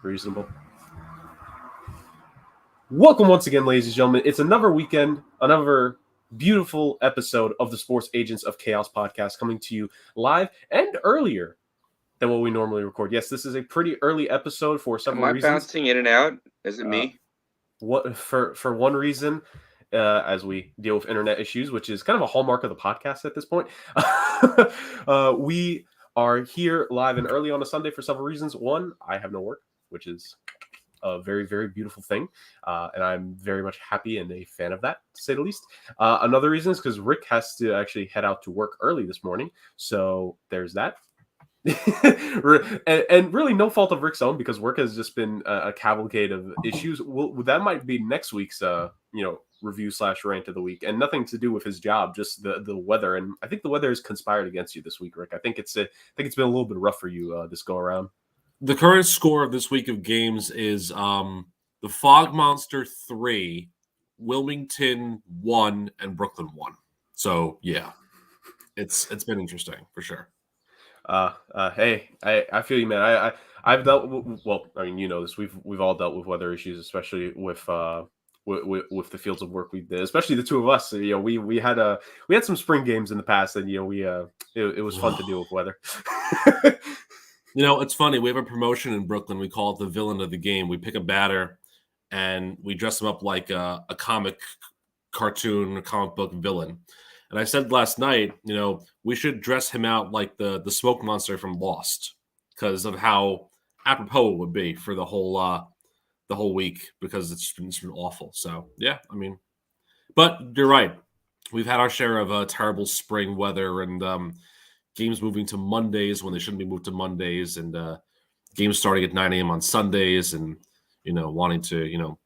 Reasonable. Welcome once again, ladies and gentlemen. It's another weekend, another beautiful episode of the Sports Agents of Chaos podcast coming to you live and earlier than what we normally record. Yes, this is a pretty early episode for several Am I reasons. bouncing in and out? Is it me? What for one reason, as we deal with internet issues, which is kind of a hallmark of the podcast at this point. We are here live and early on a Sunday for several reasons. One, I have no work, which is a very, very beautiful thing. And I'm very much happy and a fan of that, to say the least. Another reason is because Rick has to actually head out to work early this morning. So there's that. and really no fault of Rick's own, because work has just been a cavalcade of issues. That might be next week's review / rant of the week, and nothing to do with his job, just the weather. And I think the weather has conspired against you this week, Rick. I think it's been a little bit rough for you this go around. The current score of this week of games is the Fog Monster 3, Wilmington 1, and Brooklyn 1. So yeah, it's been interesting for sure. Hey, I feel you, man. I've dealt with, well, I mean, you know this. We've all dealt with weather issues, especially with the fields of work we did, especially the two of us. You know, we had some spring games in the past, and you know it was fun to deal with weather. You know, it's funny. We have a promotion in Brooklyn. We call it the villain of the game. We pick a batter, and we dress him up like a comic book villain. And I said last night, you know, we should dress him out like the smoke monster from Lost, because of how apropos it would be for the whole week, because it's been awful. So yeah, I mean, but you're right. We've had our share of terrible spring weather and games moving to Mondays when they shouldn't be moved to Mondays, and games starting at 9 a.m. on Sundays, and you know, wanting to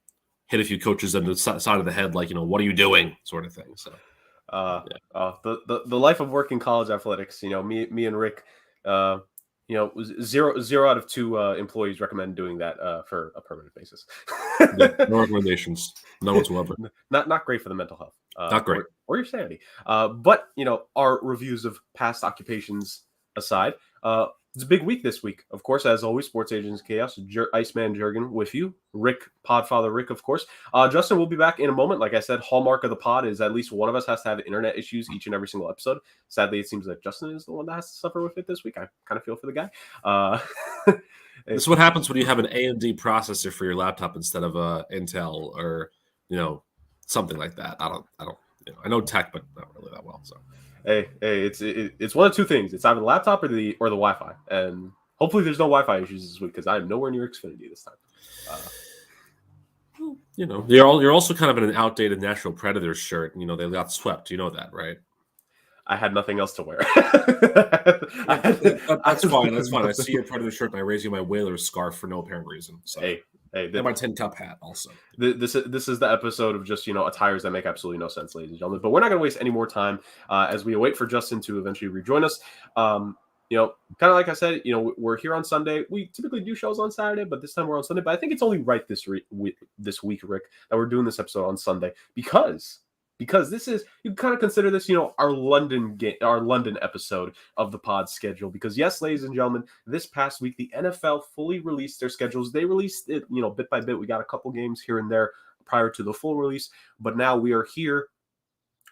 hit a few coaches on the side of the head, like, you know, what are you doing, sort of thing. So. The life of working college athletics, you know, me and Rick, you know, zero out of 2 employees recommend doing that for a permanent basis. No recommendations, no whatsoever. Not great for the mental health. Not great. Or your sanity. But you know, our reviews of past occupations aside, it's a big week this week. Of course, as always, Sports Agents Chaos, Iceman Jurgen with you. Rick, Podfather Rick, of course. Justin will be back in a moment. Like I said, hallmark of the pod is at least one of us has to have internet issues each and every single episode. Sadly, it seems like Justin is the one that has to suffer with it this week. I kind of feel for the guy. This is what happens when you have an AMD processor for your laptop instead of a Intel or, you know, something like that. I don't. You know, I know tech, but not really that well. So. Hey, it's one of 2 things. It's either the laptop or the Wi-Fi, and hopefully there's no Wi-Fi issues this week, because I'm nowhere near Xfinity this time. You know, you're also kind of in an outdated National Predators shirt. You know, they got swept. You know that, right? I had nothing else to wear. That's fine. That's fine. I see your Predator shirt, and I raise you my Whalers scarf for no apparent reason. So. Hey, and my tin cup hat also. This is the episode of just, you know, attires that make absolutely no sense, ladies and gentlemen. But we're not going to waste any more time as we await for Justin to eventually rejoin us. You know, kind of like I said, you know, we're here on Sunday. We typically do shows on Saturday, but this time we're on Sunday. But I think it's only right this week, Rick, that we're doing this episode on Sunday, because this is, you can kind of consider this, you know, our London episode of the pod schedule. Because yes, ladies and gentlemen, this past week the NFL fully released their schedules. They released it, you know, bit by bit. We got a couple games here and there prior to the full release, but now we are here.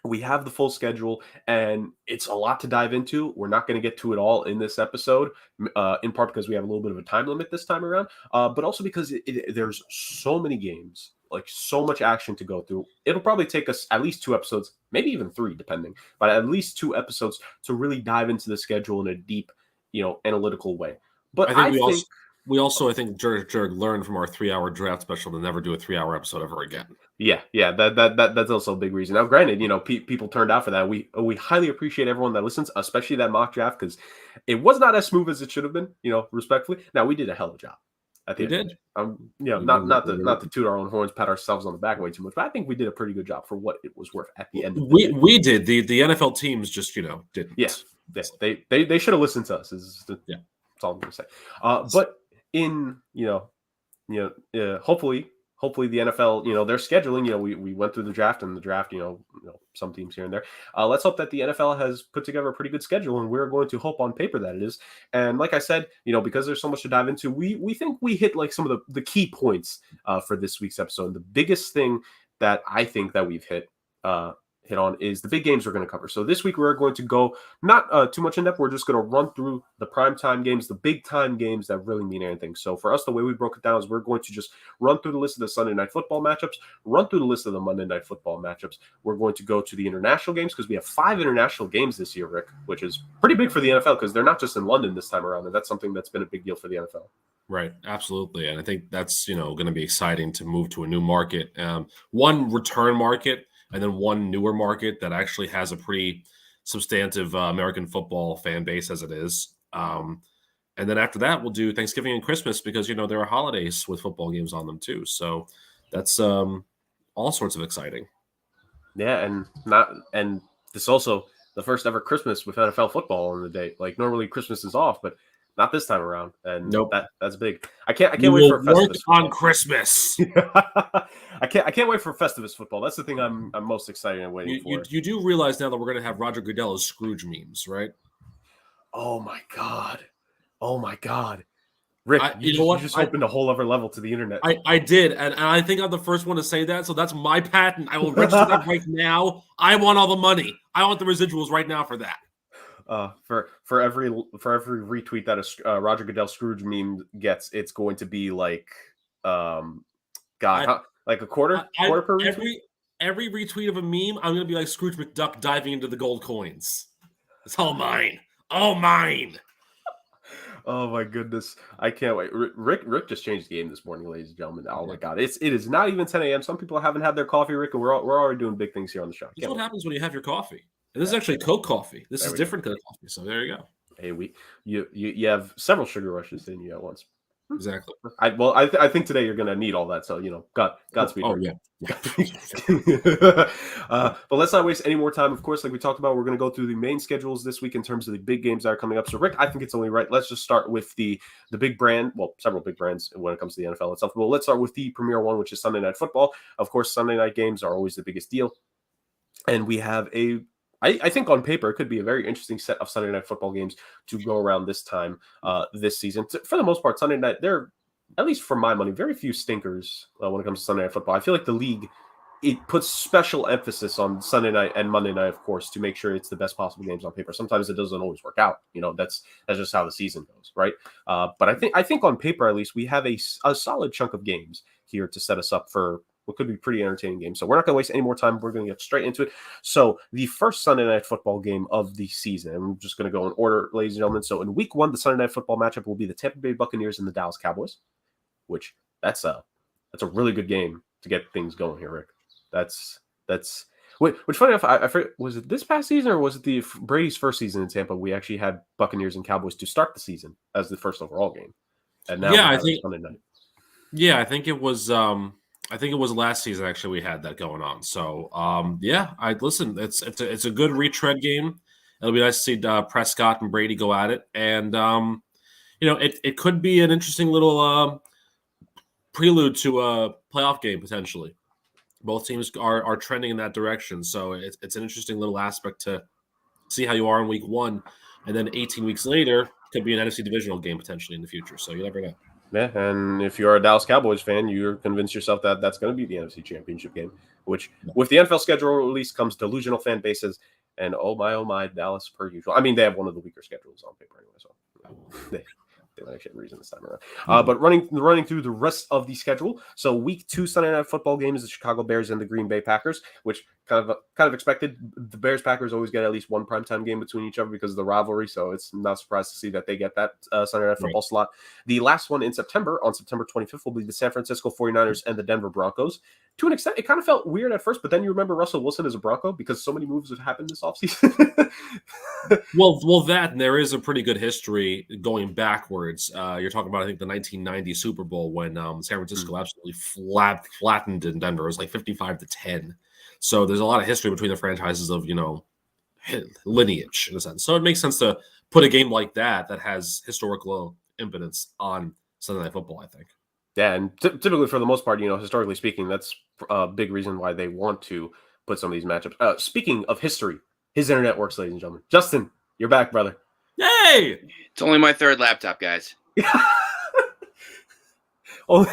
We have the full schedule, and it's a lot to dive into. We're not going to get to it all in this episode, in part because we have a little bit of a time limit this time around, but also because there's so many games, like so much action to go through. It'll probably take us at least 2 episodes, maybe even 3, depending, but at least 2 episodes to really dive into the schedule in a deep, you know, analytical way. But I think we also Jerg learned from our 3-hour draft special to never do a 3-hour episode ever again. Yeah, that's also a big reason. Now, granted, you know, people turned out for that. We highly appreciate everyone that listens, especially that mock draft, because it was not as smooth as it should have been. You know, respectfully. Now, we did a hell of a job. We did. You know, not to toot our own horns, pat ourselves on the back way too much, but I think we did a pretty good job for what it was worth at the end. We did. The NFL teams just, you know, didn't. Yes, they should have listened to us. Yeah, that's all I'm gonna say. But in hopefully hopefully the NFL, their scheduling, we went through the draft, and the draft, some teams here and there. Let's hope that the NFL has put together a pretty good schedule, and we're going to hope on paper that it is. And like I said, because there's so much to dive into, we think we hit like some of the key points for this week's episode. The biggest thing that I think that we've hit on is the big games we're going to cover. So this week we're going to go not too much in depth. We're just going to run through the primetime games, the big time games that really mean anything. So for us, the way we broke it down is we're going to just run through the list of the Sunday Night Football matchups, run through the list of the Monday Night Football matchups. We're going to go to the international games because we have 5 international games this year, Rick, which is pretty big for the NFL because they're not just in London this time around, and that's something that's been a big deal for the NFL. Right, absolutely, and I think that's going to be exciting to move to a new market, one return market, and then one newer market that actually has a pretty substantive American football fan base as it is. And then after that, we'll do Thanksgiving and Christmas because, there are holidays with football games on them too. So that's all sorts of exciting. Yeah, and this also the first ever Christmas with NFL football on the day. Like normally Christmas is off, but not this time around, and nope. That's big. I can't wait for Festivus on Christmas. I can't wait for Festivus football. That's the thing I'm most excited and waiting for. You do realize now that we're going to have Roger Goodell as Scrooge memes, right? Oh my god, Rick! You just opened a whole other level to the internet. I did, and I think I'm the first one to say that. So that's my patent. I will register that right now. I want all the money. I want the residuals right now for that. For every retweet that a Roger Goodell Scrooge meme gets, it's going to be like like a quarter per retweet. Every retweet of a meme, I'm going to be like Scrooge McDuck diving into the gold coins. It's all mine. All mine. Oh my goodness, I can't wait. Rick just changed the game this morning, ladies and gentlemen. Oh my god, it is not even 10 a.m. Some people haven't had their coffee, Rick, and we're already doing big things here on the show. This is what happens when you have your coffee. And this is actually Coke coffee. This is different than coffee. So there you go. Hey, you have several sugar rushes in you at once. Exactly. I think today you're going to need all that. So Godspeed. Oh yeah. But let's not waste any more time. Of course, like we talked about, we're going to go through the main schedules this week in terms of the big games that are coming up. So Rick, I think it's only right. Let's just start with the big brand. Well, several big brands when it comes to the NFL itself. Well, let's start with the premier one, which is Sunday Night Football. Of course, Sunday night games are always the biggest deal, and we have I think on paper, it could be a very interesting set of Sunday Night Football games to go around this time this season. For the most part, Sunday night, there are, at least for my money, very few stinkers when it comes to Sunday Night Football. I feel like the league, it puts special emphasis on Sunday night and Monday night, of course, to make sure it's the best possible games on paper. Sometimes it doesn't always work out. That's just how the season goes, right? But I think on paper, at least, we have a solid chunk of games here to set us up for what could be pretty entertaining game. So we're not going to waste any more time. We're going to get straight into it. So the first Sunday Night Football game of the season, and we're just going to go in order, ladies and gentlemen. So in week 1, the Sunday Night Football matchup will be the Tampa Bay Buccaneers and the Dallas Cowboys, which that's a really good game to get things going here, Rick. That's which funny enough, I forget, was it this past season or was it the Brady's first season in Tampa? We actually had Buccaneers and Cowboys to start the season as the first overall game. And now I think Sunday night. Yeah, I think it was last season actually we had that going on. So I listen. It's a good retread game. It'll be nice to see Prescott and Brady go at it, and it could be an interesting little prelude to a playoff game potentially. Both teams are trending in that direction, so it's an interesting little aspect to see how you are in week 1, and then 18 weeks later could be an NFC divisional game potentially in the future. So you never know. Yeah, and if you're a Dallas Cowboys fan, you're convinced yourself that that's going to be the NFC Championship game, which with the NFL schedule release comes delusional fan bases. And oh my, Dallas per usual. I mean, they have one of the weaker schedules on paper anyway, so they might actually have reason this time around. But running through the rest of the schedule. So week 2 Sunday Night Football game is the Chicago Bears and the Green Bay Packers, which kind of expected. The Bears Packers always get at least one primetime game between each other because of the rivalry, so it's not surprised to see that they get that Sunday Night Football slot. The last one in September, on September 25th, will be the San Francisco 49ers and the Denver Broncos. To an extent, it kind of felt weird at first, but then you remember Russell Wilson as a Bronco because so many moves have happened this offseason. well, that and there is a pretty good history going backwards. You're talking about, I think, the 1990 Super Bowl when San Francisco absolutely flattened in Denver. It was like 55-10. So there's a lot of history between the franchises of, lineage in a sense. So it makes sense to put a game like that has historical impotence on Sunday Night Football, I think. Yeah, and typically for the most part, historically speaking, that's a big reason why they want to put some of these matchups. Speaking of history, his internet works, ladies and gentlemen. Justin, you're back, brother. Yay! It's only my third laptop, guys. Oh,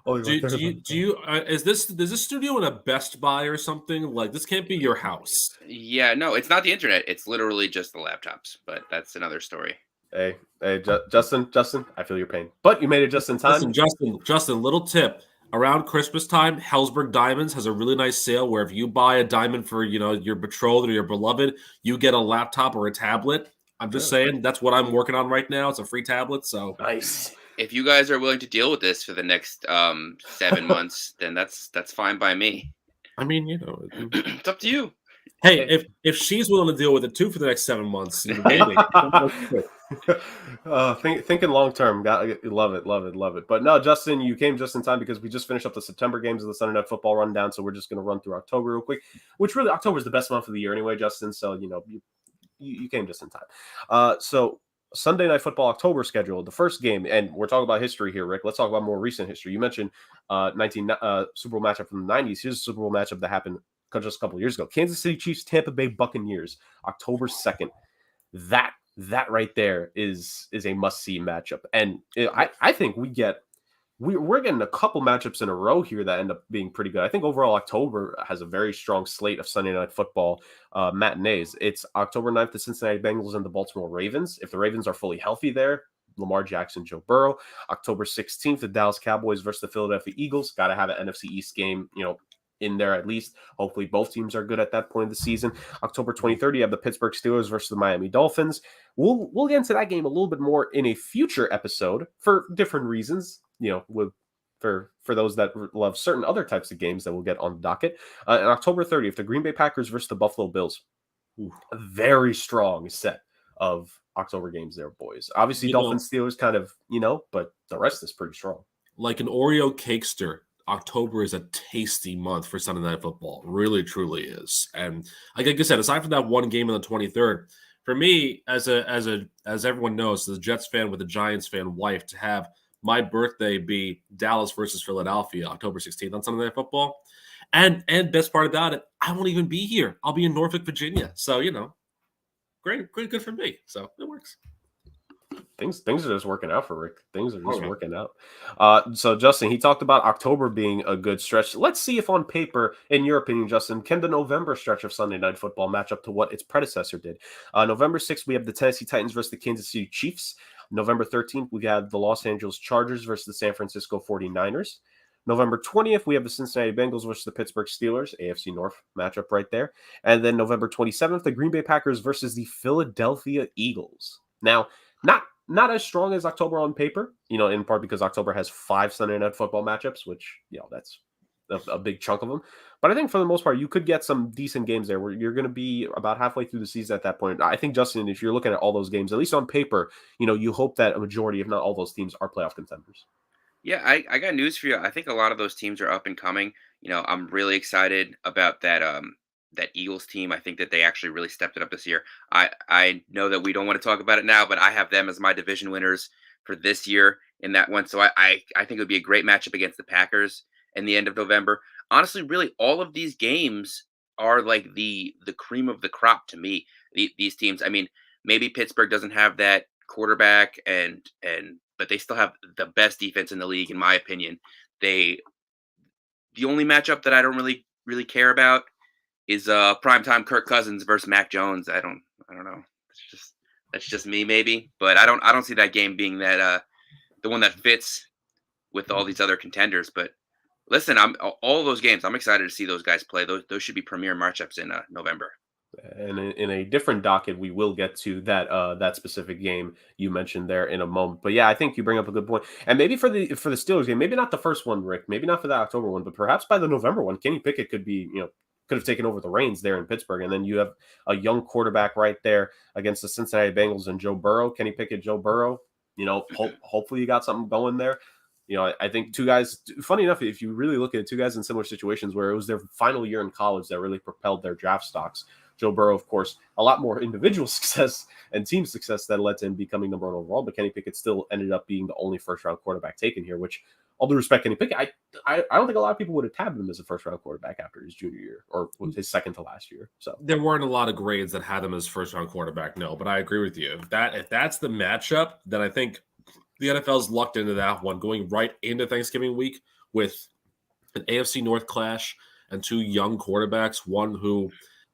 is this studio in a Best Buy or something? Like, this can't be your house. Yeah, no, it's not the internet. It's literally just the laptops, but that's another story. Hey, Justin, I feel your pain, but you made it just in time. Listen, Justin, little tip. Around Christmas time, Hellsberg Diamonds has a really nice sale where if you buy a diamond for, your betrothed or your beloved, you get a laptop or a tablet. I'm just saying that's what I'm working on right now. It's a free tablet, so nice. If you guys are willing to deal with this for the next 7 months, then that's fine by me. I mean, It's up to you. Hey, if she's willing to deal with it too for the next 7 months, thinking long term, love it. But no, Justin, you came just in time because we just finished up the September games of the Sunday Night Football rundown. So we're just going to run through October real quick, which really October is the best month of the year anyway, Justin. So you came just in time. So Sunday Night Football October schedule, the first game, and we're talking about history here, Rick. Let's talk about more recent history. You mentioned 19 Super Bowl matchup from the 90s. Here's a Super Bowl matchup that happened just a couple years ago. Kansas City Chiefs, Tampa Bay Buccaneers, October 2nd. That right there is a must-see matchup. And I think we're getting a couple matchups in a row here that end up being pretty good. I think overall October has a very strong slate of Sunday Night Football matinees. It's October 9th, the Cincinnati Bengals and the Baltimore Ravens. If the Ravens are fully healthy there, Lamar Jackson, Joe Burrow. October 16th, the Dallas Cowboys versus the Philadelphia Eagles. Got to have an NFC East game, in there at least. Hopefully both teams are good at that point of the season. October 23rd, you have the Pittsburgh Steelers versus the Miami Dolphins. We'll get into that game a little bit more in a future episode for different reasons, for those that love certain other types of games that we'll get on the docket. And October 30th, the Green Bay Packers versus the Buffalo Bills. A very strong set of October games there, boys. Obviously, Dolphins, Steelers kind of, but the rest is pretty strong. Like an Oreo cakester, October is a tasty month for Sunday Night Football. Really, truly is. And like I said, aside from that one game on the 23rd, for me, as everyone knows, as a Jets fan with a Giants fan wife, to have my birthday be Dallas versus Philadelphia, October 16th on Sunday Night Football. And best part about it, I won't even be here. I'll be in Norfolk, Virginia. So, great, good for me. So it works. Things are just working out for Rick. Things are just working out. So Justin, he talked about October being a good stretch. Let's see if on paper, in your opinion, Justin, can the November stretch of Sunday Night Football match up to what its predecessor did? November 6th, we have the Tennessee Titans versus the Kansas City Chiefs. November 13th, we have the Los Angeles Chargers versus the San Francisco 49ers. November 20th, we have the Cincinnati Bengals versus the Pittsburgh Steelers, AFC North matchup right there. And then November 27th, the Green Bay Packers versus the Philadelphia Eagles. Now, not as strong as October on paper, in part because October has 5 Sunday Night Football matchups, which, that's a big chunk of them. But I think for the most part, you could get some decent games there where you're going to be about halfway through the season at that point. I think, Justin, if you're looking at all those games, at least on paper, you hope that a majority, if not all those teams, are playoff contenders. Yeah, I got news for you. I think a lot of those teams are up and coming. I'm really excited about that Eagles team. I think that they actually really stepped it up this year. I know that we don't want to talk about it now, but I have them as my division winners for this year in that one. So I think it would be a great matchup against the Packers in the end of November. Honestly, really, all of these games are like the cream of the crop to me. These teams. I mean, maybe Pittsburgh doesn't have that quarterback, but they still have the best defense in the league, in my opinion. The only matchup that I don't really care about is primetime Kirk Cousins versus Mac Jones. I don't know. That's just me maybe, but I don't see that game being that the one that fits with all these other contenders. But listen, all those games, I'm excited to see those guys play. Those should be premier matchups in November. And in a different docket, we will get to that specific game you mentioned there in a moment. But yeah, I think you bring up a good point. And maybe for the Steelers game, maybe not the first one, Rick, maybe not for the October one, but perhaps by the November one, Kenny Pickett could have taken over the reins there in Pittsburgh. And then you have a young quarterback right there against the Cincinnati Bengals and Joe Burrow. Kenny Pickett, Joe Burrow, hopefully you got something going there. I think two guys, funny enough, if you really look at it, two guys in similar situations where it was their final year in college that really propelled their draft stocks. Joe Burrow, of course, a lot more individual success and team success that led to him becoming number 1 overall. But Kenny Pickett still ended up being the only first-round quarterback taken here, which all due respect, Kenny Pickett, I don't think a lot of people would have tabbed him as a first round quarterback after his junior year or his second to last year. So there weren't a lot of grades that had him as first round quarterback. No, but I agree with you. If that's the matchup, then I think the NFL's lucked into that one, going right into Thanksgiving week with an AFC North clash and two young quarterbacks, one who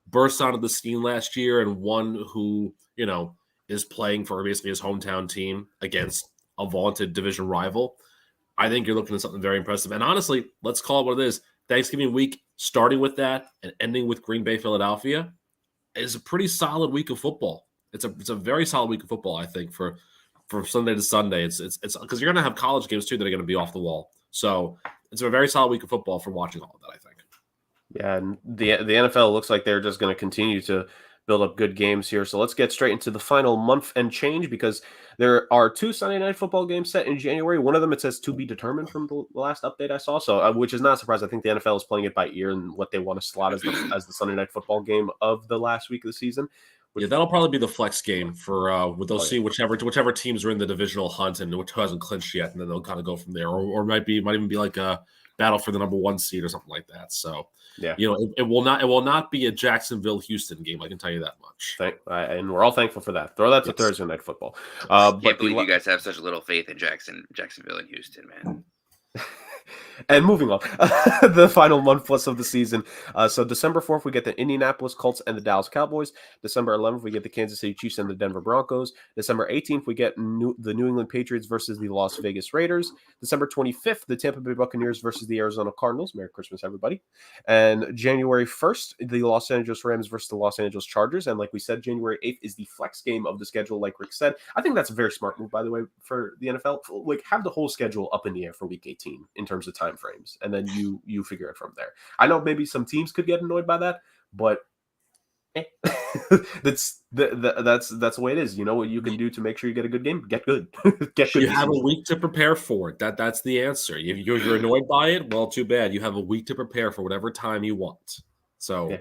burst onto the scene last year and one who, is playing for basically his hometown team against a vaunted division rival. I think you're looking at something very impressive. And honestly, let's call it what it is. Thanksgiving week, starting with that and ending with Green Bay, Philadelphia, is a pretty solid week of football. It's a very solid week of football, I think, from Sunday to Sunday. It's because you're going to have college games too that are going to be off the wall. So it's a very solid week of football for watching all of that, I think. Yeah, and the NFL looks like they're just going to continue to build up good games here. So let's get straight into the final month and change, because there are two Sunday night football games set in January. One of them, it says to be determined from the last update I saw. So, which is not a surprise. I think the NFL is playing it by ear and what they want to slot as the Sunday night football game of the last week of the season. Yeah, that'll probably be the flex game for they'll see whichever teams are in the divisional hunt and which hasn't clinched yet, and then they'll kind of go from there. Or might even be like a battle for the number one seed or something like that. So yeah, it will not be a Jacksonville-Houston game. I can tell you that much. And we're all thankful for that. Throw that to Thursday night football. Can't believe you guys have such little faith in Jacksonville and Houston, man. And moving on, the final month plus of the season. So December 4th, we get the Indianapolis Colts and the Dallas Cowboys. December 11th, we get the Kansas City Chiefs and the Denver Broncos. December 18th, we get the New England Patriots versus the Las Vegas Raiders. December 25th, the Tampa Bay Buccaneers versus the Arizona Cardinals. Merry Christmas, everybody. And January 1st, the Los Angeles Rams versus the Los Angeles Chargers. And like we said, January 8th is the flex game of the schedule, like Rick said. I think that's a very smart move, by the way, for the NFL. Like, have the whole schedule up in the air for Week 18 in terms of time frames, and then you figure it from there. I know maybe some teams could get annoyed by that, but that's the way it is. You know what you can do to make sure you get a good game? Get good. Get good. You have a week to prepare for it. That's the answer. If you're annoyed by it, well, too bad. You have a week to prepare for whatever time you want. So yeah.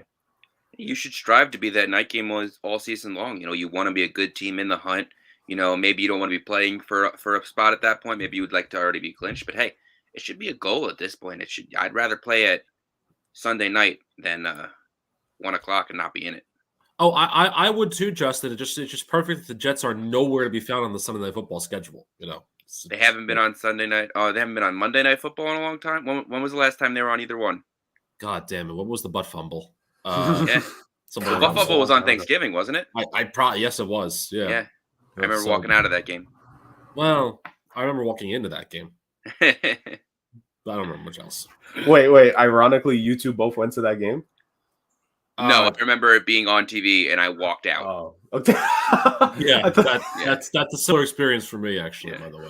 You should strive to be that night game all season long. You want to be a good team in the hunt. Maybe you don't want to be playing for a spot at that point. Maybe you would like to already be clinched, but hey, it should be a goal at this point. I'd rather play at Sunday night than 1 o'clock and not be in it. Oh, I would too, Justin. It's just perfect that the Jets are nowhere to be found on the Sunday Night Football schedule. They haven't been on Sunday night. Oh, they haven't been on Monday Night Football in a long time. When was the last time they were on either one? God damn it! What was the butt fumble? Yeah, the butt fumble was on Thanksgiving, wasn't it? I probably yes, it was. Yeah. Yeah, I remember walking out of that game. Well, I remember walking into that game. I don't remember much else. Wait. Ironically, you two both went to that game? No, I remember it being on TV and I walked out. Oh, okay. Yeah, that's a similar experience for me, actually, by the way.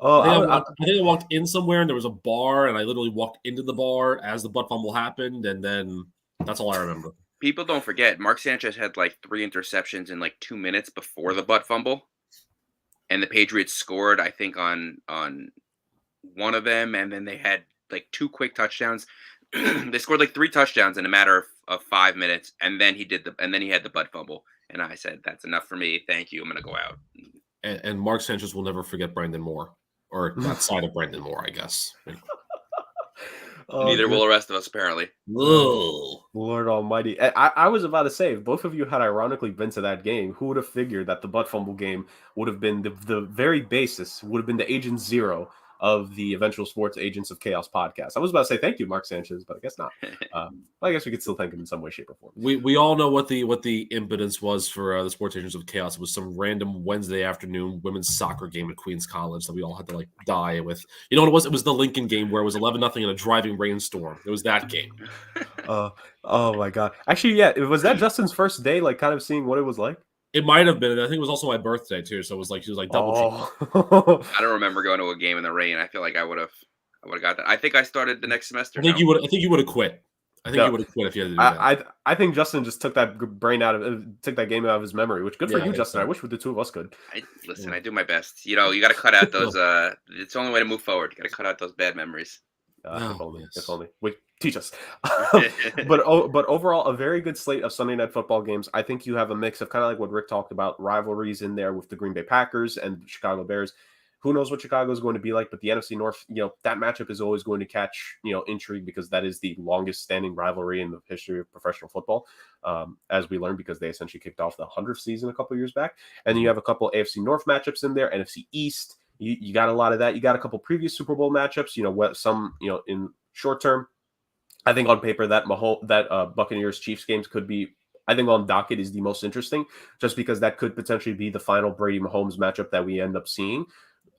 I think I walked in somewhere and there was a bar and I literally walked into the bar as the butt fumble happened, and then that's all I remember. People don't forget, Mark Sanchez had like 3 interceptions in like 2 minutes before the butt fumble. And the Patriots scored, I think, on one of them, and then they had like 2 quick touchdowns. They scored like 3 touchdowns in a matter of 5 minutes, and then he had the butt fumble. And I said, "That's enough for me. Thank you. I'm gonna go out." And Mark Sanchez will never forget Brandon Moore, or that side of Brandon Moore, I guess. Neither will the rest of us, apparently. Ugh. Lord Almighty! I was about to say, if both of you had ironically been to that game, who would have figured that the butt fumble game would have been the very basis, would have been the agent zero of the eventual Sports Agents of Chaos podcast. I was about to say thank you, Mark Sanchez, but I guess not. I guess we could still thank him in some way, shape, or form. We all know what the impotence was for the Sports Agents of Chaos. It was some random Wednesday afternoon women's soccer game at Queens College that we all had to die with. You know what it was? It was the Lincoln game where it was 11-0 in a driving rainstorm. It was that game. Oh my God! Actually, yeah, was that Justin's first day, kind of seeing what it was like? It might have been. I think it was also my birthday too, so it was she was double. I don't remember going to a game in the rain. I feel like I would have got that. I think I started the next semester. I think you would have quit. I think you would have quit if you had to do that. I think Justin just took that game out of his memory, which good for you, Justin. I wish the two of us could. I do my best. You got to cut out those. It's the only way to move forward. You got to cut out those bad memories. If only. Wait, teach us. But overall, a very good slate of Sunday night football games. I think you have a mix of kind of like what Rick talked about, rivalries in there with the Green Bay Packers and the Chicago Bears, Who knows what Chicago is going to be like? But the NFC North, that matchup is always going to catch intrigue because that is the longest standing rivalry in the history of professional football, as we learned because they essentially kicked off the 100th season a couple of years back. And then you have a couple AFC North matchups in there, NFC East. You got a lot of that. You got a couple previous Super Bowl matchups. Some in short term. I think on paper that Buccaneers Chiefs games could be. I think on docket is the most interesting, just because that could potentially be the final Brady Mahomes matchup that we end up seeing.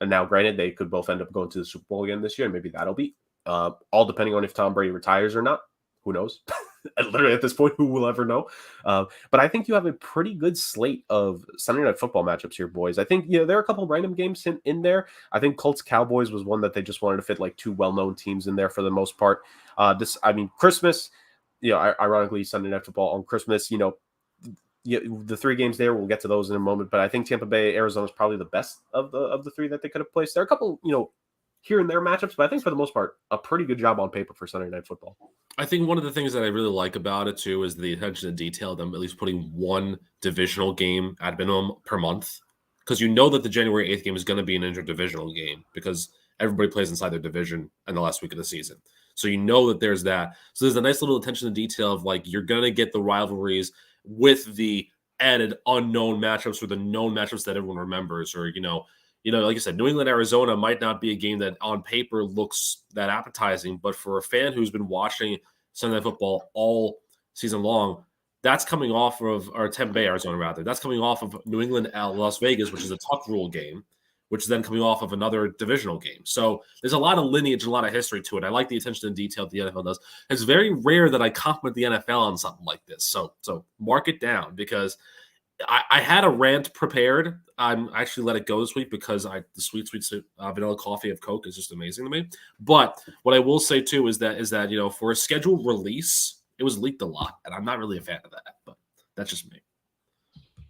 And now, granted, they could both end up going to the Super Bowl again this year, and maybe that'll be all depending on if Tom Brady retires or not. Who knows? Literally at this point, who will ever know? But I think you have a pretty good slate of Sunday Night Football matchups here, boys. I think there are a couple of random games in there. I think Colts Cowboys was one that they just wanted to fit like two well-known teams in there for the most part. Christmas. Ironically, Sunday Night Football on Christmas, the three games there, we'll get to those in a moment, but I think Tampa Bay, Arizona is probably the best of the three that they could have placed. There are a couple, here and there matchups, but I think for the most part, a pretty good job on paper for Sunday Night Football. I think one of the things that I really like about it, too, is the attention to detail, them at least putting one divisional game at minimum per month, because that the January 8th game is going to be an interdivisional game because everybody plays inside their division in the last week of the season. So that there's that. So there's a nice little attention to detail of like you're going to get the rivalries with the added unknown matchups or the known matchups that everyone remembers. Or, like I said, New England, Arizona might not be a game that on paper looks that appetizing, but for a fan who's been watching Sunday Night Football all season long, that's coming off of, or Tampa Bay, Arizona rather, that's coming off of New England at Las Vegas, which is a tuck rule game, which is then coming off of another divisional game. So there's a lot of lineage, a lot of history to it. I like the attention to detail the NFL does. It's very rare that I compliment the NFL on something like this. So mark it down because I had a rant prepared. I'm actually let it go this week because the sweet vanilla coffee of Coke is just amazing to me. But what I will say too is that for a scheduled release, it was leaked a lot, and I'm not really a fan of that. But that's just me.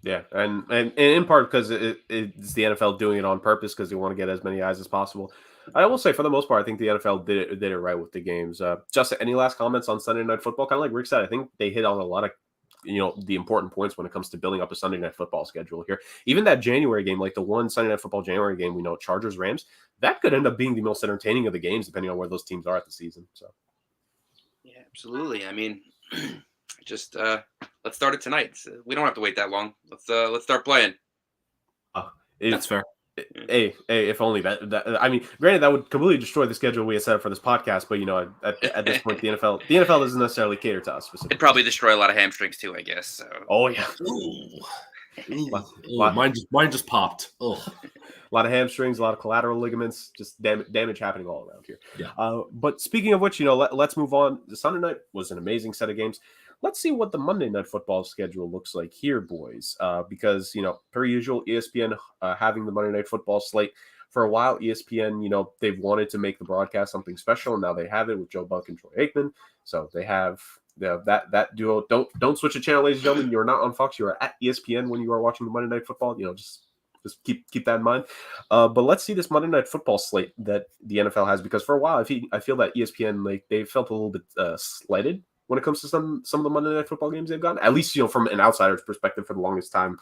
Yeah, and in part because it's the NFL doing it on purpose because they want to get as many eyes as possible. I will say, for the most part, I think the NFL did it right with the games. Justin, any last comments on Sunday Night Football? Kind of like Rick said, I think they hit on a lot of the important points when it comes to building up a Sunday Night Football schedule here. Even that January game, like the one Sunday Night Football January game, we know Chargers Rams, that could end up being the most entertaining of the games depending on where those teams are at the season. So, yeah, absolutely. I mean, just let's start it tonight. We don't have to wait that long. Let's start playing. That's fair. Hey, if only that. I mean, granted, that would completely destroy the schedule we had set up for this podcast. But at this point, the NFL doesn't necessarily cater to us specifically. It'd probably destroy a lot of hamstrings too, I guess. So. Oh yeah. Mine just popped. Oh. A lot of hamstrings, a lot of collateral ligaments, just damage happening all around here. Yeah. But speaking of which, let's move on. The Sunday night was an amazing set of games. Let's see what the Monday Night Football schedule looks like here, boys. Because, per usual, ESPN having the Monday Night Football slate for a while. ESPN, they've wanted to make the broadcast something special, and now they have it with Joe Buck and Troy Aikman. So they have that duo. Don't switch the channel, ladies and gentlemen. You're not on Fox. You are at ESPN when you are watching the Monday Night Football. Just keep that in mind. But let's see this Monday Night Football slate that the NFL has, because for a while I feel that ESPN they felt a little bit slighted when it comes to some of the Monday Night Football games they've gotten, at least, from an outsider's perspective for the longest time.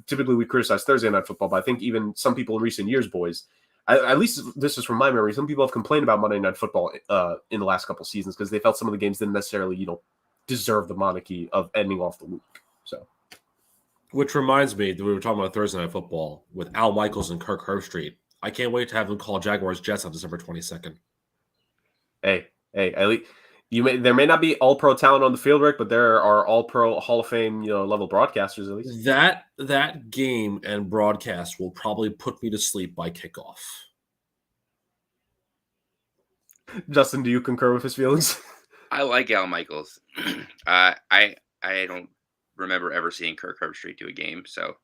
Typically we criticize Thursday Night Football, but I think even some people in recent years, boys, at least this is from my memory, some people have complained about Monday Night Football in the last couple of seasons because they felt some of the games didn't necessarily, deserve the monarchy of ending off the week. So, which reminds me that we were talking about Thursday Night Football with Al Michaels and Kirk Herbstreit. I can't wait to have them call Jaguars Jets on December 22nd. Hey, at least there may not be all-pro talent on the field, Rick, but there are all-pro Hall of Fame, level broadcasters at least. That game and broadcast will probably put me to sleep by kickoff. Justin, do you concur with his feelings? I like Al Michaels. I don't remember ever seeing Kirk Herbstreit do a game, so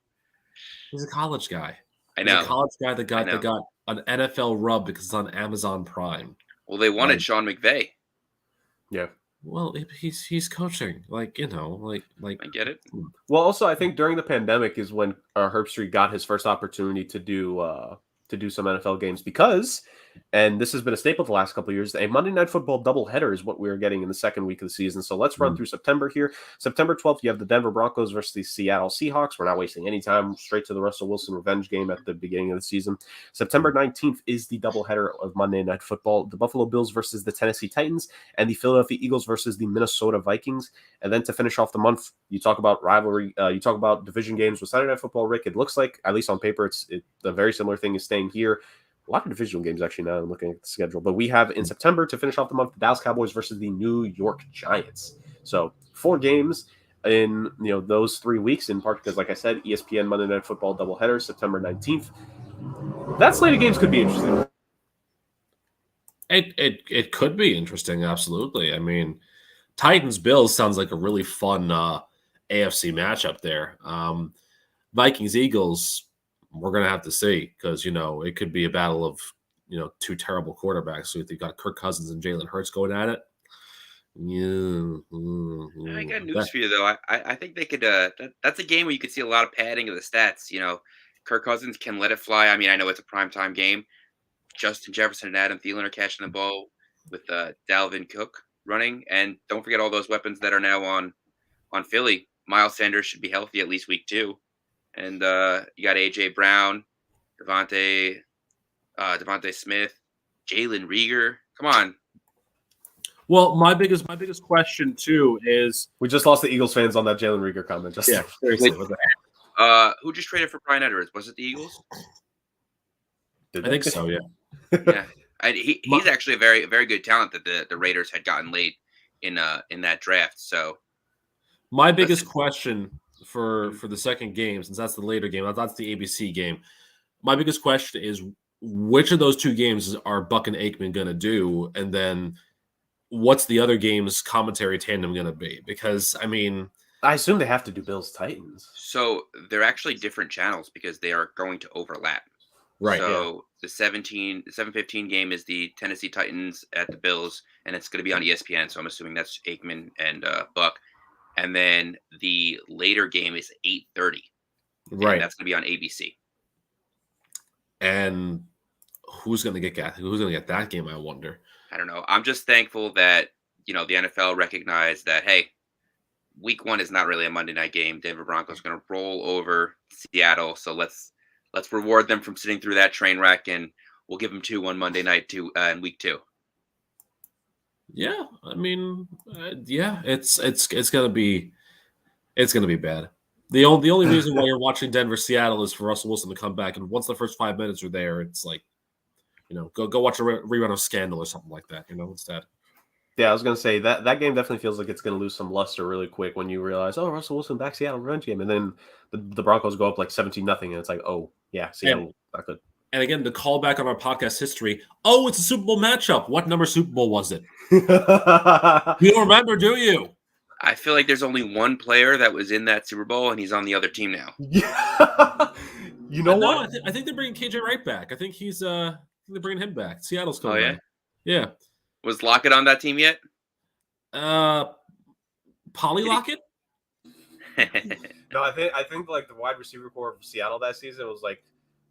he's a college guy. I know. He's a college guy that got an NFL rub because it's on Amazon Prime. Well, they wanted Sean McVay. Yeah. Well, he's coaching, I get it. Well, also I think during the pandemic is when Herbstreit got his first opportunity to do some NFL games because And this has been a staple the last couple of years. A Monday Night Football doubleheader is what we're getting in the second week of the season. So let's run through September here. September 12th, you have the Denver Broncos versus the Seattle Seahawks. We're not wasting any time. Straight to the Russell Wilson revenge game at the beginning of the season. September 19th is the doubleheader of Monday Night Football. The Buffalo Bills versus the Tennessee Titans and the Philadelphia Eagles versus the Minnesota Vikings. And then to finish off the month, you talk about rivalry. You talk about division games with Saturday Night Football, Rick. It looks like, at least on paper, it's a very similar thing is staying here. A lot of divisional games, actually, now I'm looking at the schedule. But we have in September, to finish off the month, the Dallas Cowboys versus the New York Giants. So 4 games in those 3 weeks, in part because, like I said, ESPN Monday Night Football doubleheader, September 19th. That slate of games could be interesting. It could be interesting, absolutely. I mean, Titans-Bills sounds like a really fun AFC matchup there. Vikings-Eagles, we're going to have to see because, it could be a battle of, 2 terrible quarterbacks. So you've got Kirk Cousins and Jalen Hurts going at it. I got news for you, though. I think they could that's a game where you could see a lot of padding of the stats. Kirk Cousins can let it fly. I mean, I know it's a primetime game. Justin Jefferson and Adam Thielen are catching the ball with Dalvin Cook running. And don't forget all those weapons that are now on Philly. Miles Sanders should be healthy at least week 2. And you got A.J. Brown, Devontae Smith, Jalen Reagor. Come on. Well, my biggest question, too, is... We just lost the Eagles fans on that Jalen Reagor comment. Yeah, seriously. Who just traded for Brian Edwards? Was it the Eagles? I think so, yeah. Yeah. He's actually a very, very good talent that the Raiders had gotten late in that draft. So my biggest question for the second game, since that's the later game, that's the ABC game. My biggest question is which of those 2 games are Buck and Aikman going to do, and then what's the other game's commentary tandem going to be? Because I mean, I assume they have to do Bills Titans. So they're actually different channels because they are going to overlap. Right. So the 7:15 game is the Tennessee Titans at the Bills, and it's going to be on ESPN. So I'm assuming that's Aikman and Buck. And then the later game is 8:30. Right. And that's going to be on ABC. And who's going to get that game, I wonder? I don't know. I'm just thankful that, the NFL recognized that, hey, week 1 is not really a Monday night game. Denver Broncos going to roll over Seattle. So let's reward them from sitting through that train wreck, and we'll give them 2 on Monday night in week 2. Yeah, I mean, it's gonna be bad. The only reason why you're watching Denver Seattle is for Russell Wilson to come back, and once the first 5 minutes are there, it's like, go watch a rerun of Scandal or something like that. Instead. Yeah, I was gonna say that game definitely feels like it's gonna lose some luster really quick when you realize, oh, Russell Wilson back Seattle revenge game, and then the Broncos go up like 17-0, and it's like, oh yeah, Seattle not good. And again, the callback on our podcast history. Oh, it's a Super Bowl matchup. What number Super Bowl was it? You don't remember, do you? I feel like there's only one player that was in that Super Bowl, and he's on the other team now. Yeah. You know what? I think they're bringing KJ Wright back. I think they're bringing him back. Seattle's coming back. Yeah. Was Lockett on that team yet? Polly Lockett? No, I think like the wide receiver core of Seattle that season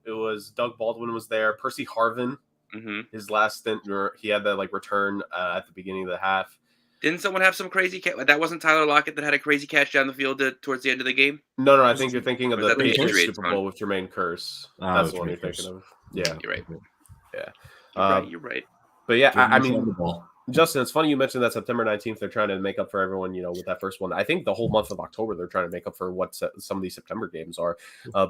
was Doug Baldwin was there, Percy Harvin. Mm-hmm. His last stint, he had that return at the beginning of the half. Didn't someone have some crazy catch? That wasn't Tyler Lockett that had a crazy catch down the field towards the end of the game? No, I think you're thinking of the Patriots Super Bowl run? with Jermaine Kearse. That's the one you're thinking of. Yeah, you're right. Yeah, you're right. But yeah, I mean, Justin, it's funny you mentioned that September 19th, they're trying to make up for everyone, with that first one. I think the whole month of October, they're trying to make up for what some of these September games are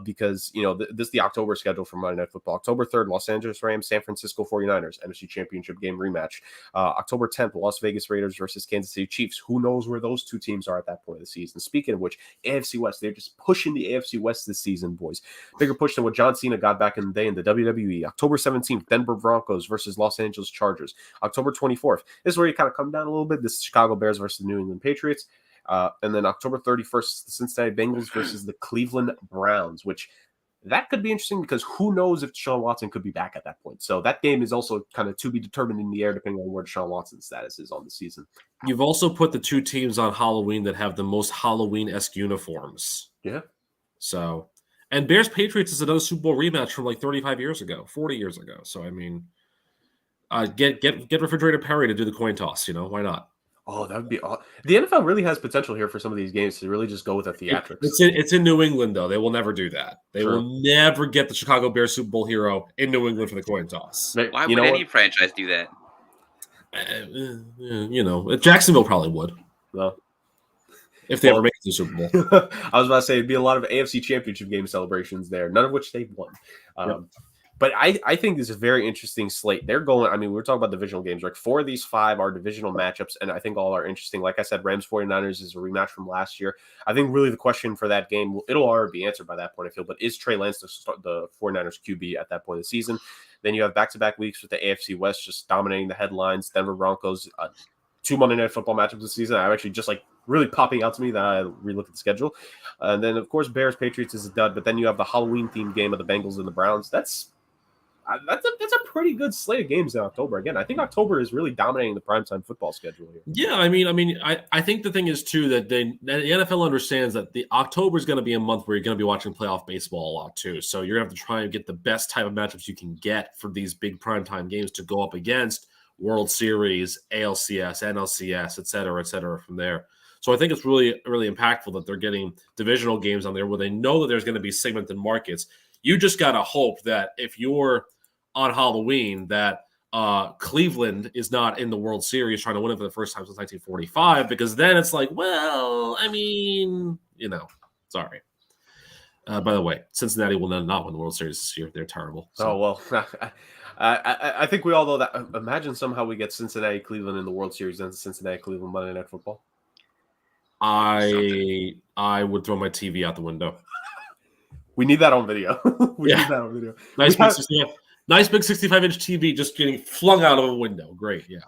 because, this is the October schedule for Monday Night Football. October 3rd, Los Angeles Rams, San Francisco 49ers, NFC Championship game rematch. October 10th, Las Vegas Raiders versus Kansas City Chiefs. Who knows where those 2 teams are at that point of the season? Speaking of which, AFC West, they're just pushing the AFC West this season, boys. Bigger push than what John Cena got back in the day in the WWE. October 17th, Denver Broncos versus Los Angeles Chargers. October 24th, this is where you kind of come down a little bit. This is Chicago Bears versus the New England Patriots. And then October 31st, the Cincinnati Bengals versus the Cleveland Browns, which that could be interesting because who knows if Deshaun Watson could be back at that point. So that game is also kind of to be determined in the air depending on where Deshaun Watson's status is on the season. You've also put the 2 teams on Halloween that have the most Halloween-esque uniforms. Yeah. So, and Bears-Patriots is another Super Bowl rematch from like 35 years ago, 40 years ago. So, I mean, Get Refrigerator Perry to do the coin toss. Why not? Oh, that would be awesome. The NFL really has potential here for some of these games to really just go with the theatrics. It's in New England, though. They will never do that. They True. will never get the Chicago Bears Super Bowl hero in New England for the coin toss. Why would any franchise do that? Jacksonville probably would. No. If they ever make it to the Super Bowl. I was about to say, it'd be a lot of AFC Championship game celebrations there, none of which they've won. Yep. But I think this is a very interesting slate. They're going, I mean, we're talking about divisional games. Like 4 of these 5 are divisional matchups, and I think all are interesting. Like I said, Rams 49ers is a rematch from last year. I think really the question for that game, it'll already be answered by that point, I feel, but is Trey Lance the 49ers QB at that point of the season? Then you have back-to-back weeks with the AFC West just dominating the headlines. Denver Broncos, 2 Monday Night Football matchups this season. I'm actually just really popping out to me that I relook at the schedule. And then, of course, Bears-Patriots is a dud, but then you have the Halloween-themed game of the Bengals and the Browns. That's a pretty good slate of games in October. Again, I think October is really dominating the primetime football schedule here. Yeah, I think the thing is too that the NFL understands that the October is going to be a month where you're going to be watching playoff baseball a lot too. So you're going to have to try and get the best type of matchups you can get for these big primetime games to go up against World Series, ALCS, NLCS, et cetera from there. So I think it's really, really impactful that they're getting divisional games on there where they know that there's going to be segmented markets. You just got to hope that if you're on Halloween that Cleveland is not in the World Series trying to win it for the first time since 1945, because then it's like, well, sorry. By the way, Cincinnati will not win the World Series this year. They're terrible. So. Oh, well, I think we all know that. Imagine somehow we get Cincinnati, Cleveland in the World Series and Cincinnati, Cleveland Monday Night Football. I would throw my TV out the window. We need that on video. We need that on video. Nice big 65-inch TV just getting flung out of a window. Great, yeah.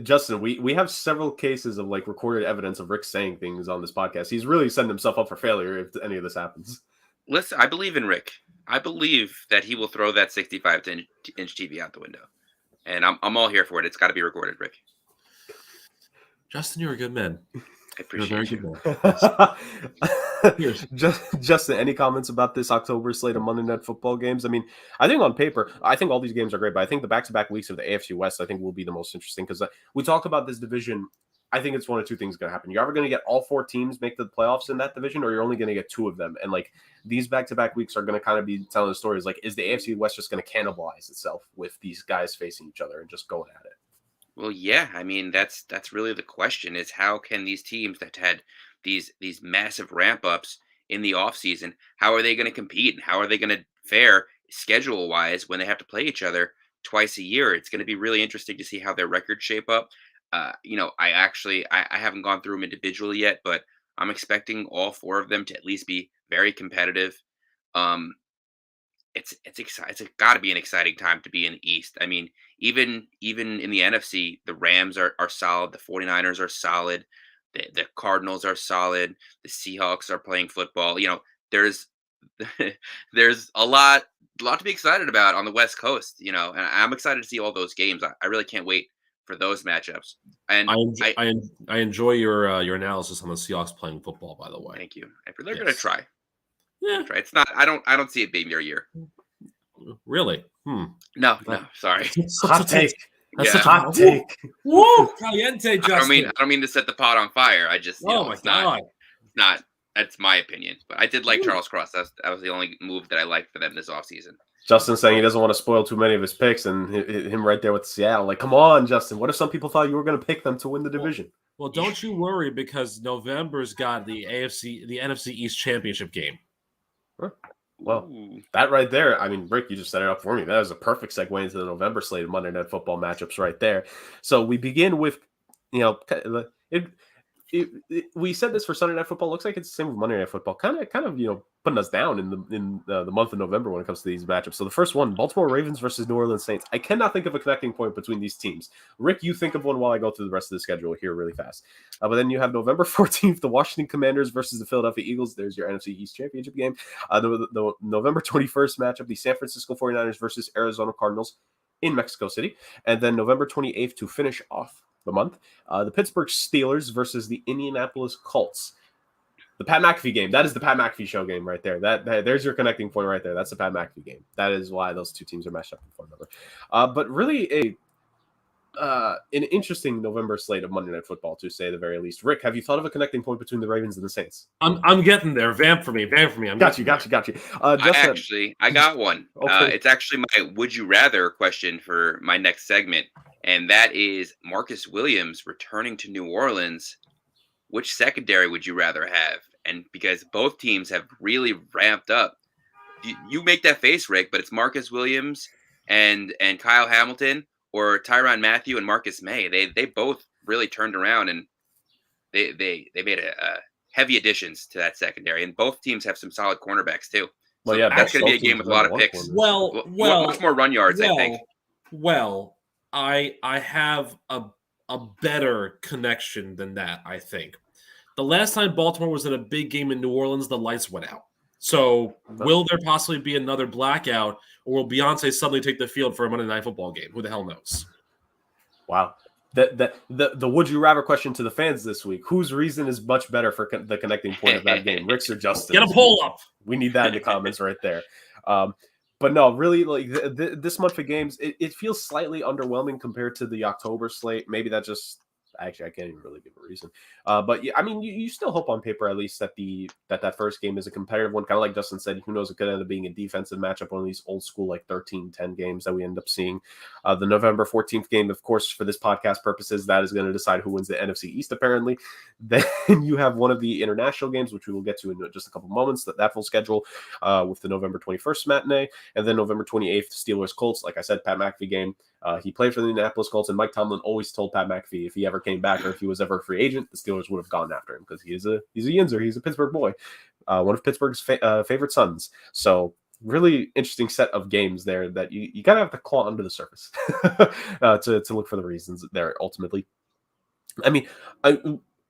Justin, we have several cases of recorded evidence of Rick saying things on this podcast. He's really setting himself up for failure if any of this happens. Listen, I believe in Rick. I believe that he will throw that 65-inch TV out the window. And I'm all here for it. It's got to be recorded, Rick. Justin, you're a good man. I appreciate you. Justin, any comments about this October slate of Monday Night Football games? I mean, I think on paper, I think all these games are great, but I think the back-to-back weeks of the AFC West, I think will be the most interesting because we talked about this division. I think it's one of two things going to happen. You're either going to get all 4 teams make the playoffs in that division, or you're only going to get 2 of them. And these back-to-back weeks are going to kind of be telling the stories. Is the AFC West just going to cannibalize itself with these guys facing each other and just going at it? Well, yeah. I mean, that's really the question: is how can these teams that had these massive ramp ups in the offseason, how are they going to compete and how are they going to fare schedule wise when they have to play each other twice a year? It's going to be really interesting to see how their records shape up. I haven't gone through them individually yet, but I'm expecting all 4 of them to at least be very competitive. It's exciting. It's got to be an exciting time to be in the East. I mean, even in the NFC, the Rams are solid. The 49ers are solid. The Cardinals are solid. The Seahawks are playing football. There's a lot to be excited about on the West Coast. And I'm excited to see all those games. I really can't wait for those matchups. And I enjoy your analysis on the Seahawks playing football. By the way, thank you. They're going to try. Yeah, it's not. I don't see it being their year. Really? No. Sorry. Hot take. That's such a hot take. Woo! Caliente, Justin. I don't mean to set the pot on fire. I just, my God. Not. That's my opinion. But I did like Charles Cross. That was the only move that I liked for them this offseason. Justin saying he doesn't want to spoil too many of his picks, and him right there with Seattle. Come on, Justin. What if some people thought you were going to pick them to win the division? Well, don't you worry, because November's got the NFC East championship game. Huh. Well, that right there, I mean, Rick, you just set it up for me. That was a perfect segue into the November slate of Monday Night Football matchups right there. So we begin with, we said this for Sunday Night Football. Looks like it's the same with Monday Night Football. Kind of, putting us down in the month of November when it comes to these matchups. So the first one, Baltimore Ravens versus New Orleans Saints. I cannot think of a connecting point between these teams. Rick, you think of one while I go through the rest of the schedule here really fast. But then you have November 14th, the Washington Commanders versus the Philadelphia Eagles. There's your NFC East championship game. The November 21st matchup, the San Francisco 49ers versus Arizona Cardinals in Mexico City. And then November 28th to finish off the month, the Pittsburgh Steelers versus the Indianapolis Colts. The Pat McAfee game. That is the Pat McAfee show game right there. There's your connecting point right there. That's the Pat McAfee game. That is why those two teams are matched up with one another. But really, an interesting November slate of Monday Night Football, to say the very least. Rick, have you thought of a connecting point between the Ravens and the Saints? I'm getting there. Vamp for me. Got you. Justin, I got one. Okay. It's actually my would you rather question for my next segment, and that is Marcus Williams returning to New Orleans. Which secondary would you rather have? And because both teams have really ramped up, you make that face, Rick, but it's Marcus Williams and Kyle Hamilton, or Tyrann Mathieu and Marcus May. They both really turned around, and they made a heavy additions to that secondary. And both teams have some solid cornerbacks too. Well, So yeah, that's going to be a game with a lot of picks. Well, much more run yards, I think. Well, I have a better connection than that, I think. The last time Baltimore was in a big game in New Orleans, the lights went out. So will there possibly be another blackout, or will Beyonce suddenly take the field for a Monday Night Football game? Who the hell knows? Wow. The would you rather question to the fans this week: whose reason is much better for the connecting point of that game, Rick's or Justin? Get a poll up. We need that in the comments right there. But no, really, like this month of games, it feels slightly underwhelming compared to the October slate. Maybe that just actually I can't even really give a reason. But yeah, I mean, you still hope on paper at least that that first game is a competitive one, kind of like Justin said. Who knows? It could end up being a defensive matchup, one of these old school like 13-10 games that we end up seeing. The November 14th game, of course, for this podcast purposes, that is going to decide who wins the NFC East. Apparently, then you have one of the international games, which we will get to in just a couple moments. That full schedule with the November 21st matinee, and then November 28th Steelers Colts. Like I said, Pat McAfee game. He played for the Indianapolis Colts, and Mike Tomlin always told Pat McAfee if he ever came back or if he was ever a free agent, the Steelers would have gone after him because he's a Yinzer. He's a Pittsburgh boy, one of Pittsburgh's favorite sons. So really interesting set of games there that you kind of have to claw under the surface to look for the reasons there ultimately. I mean,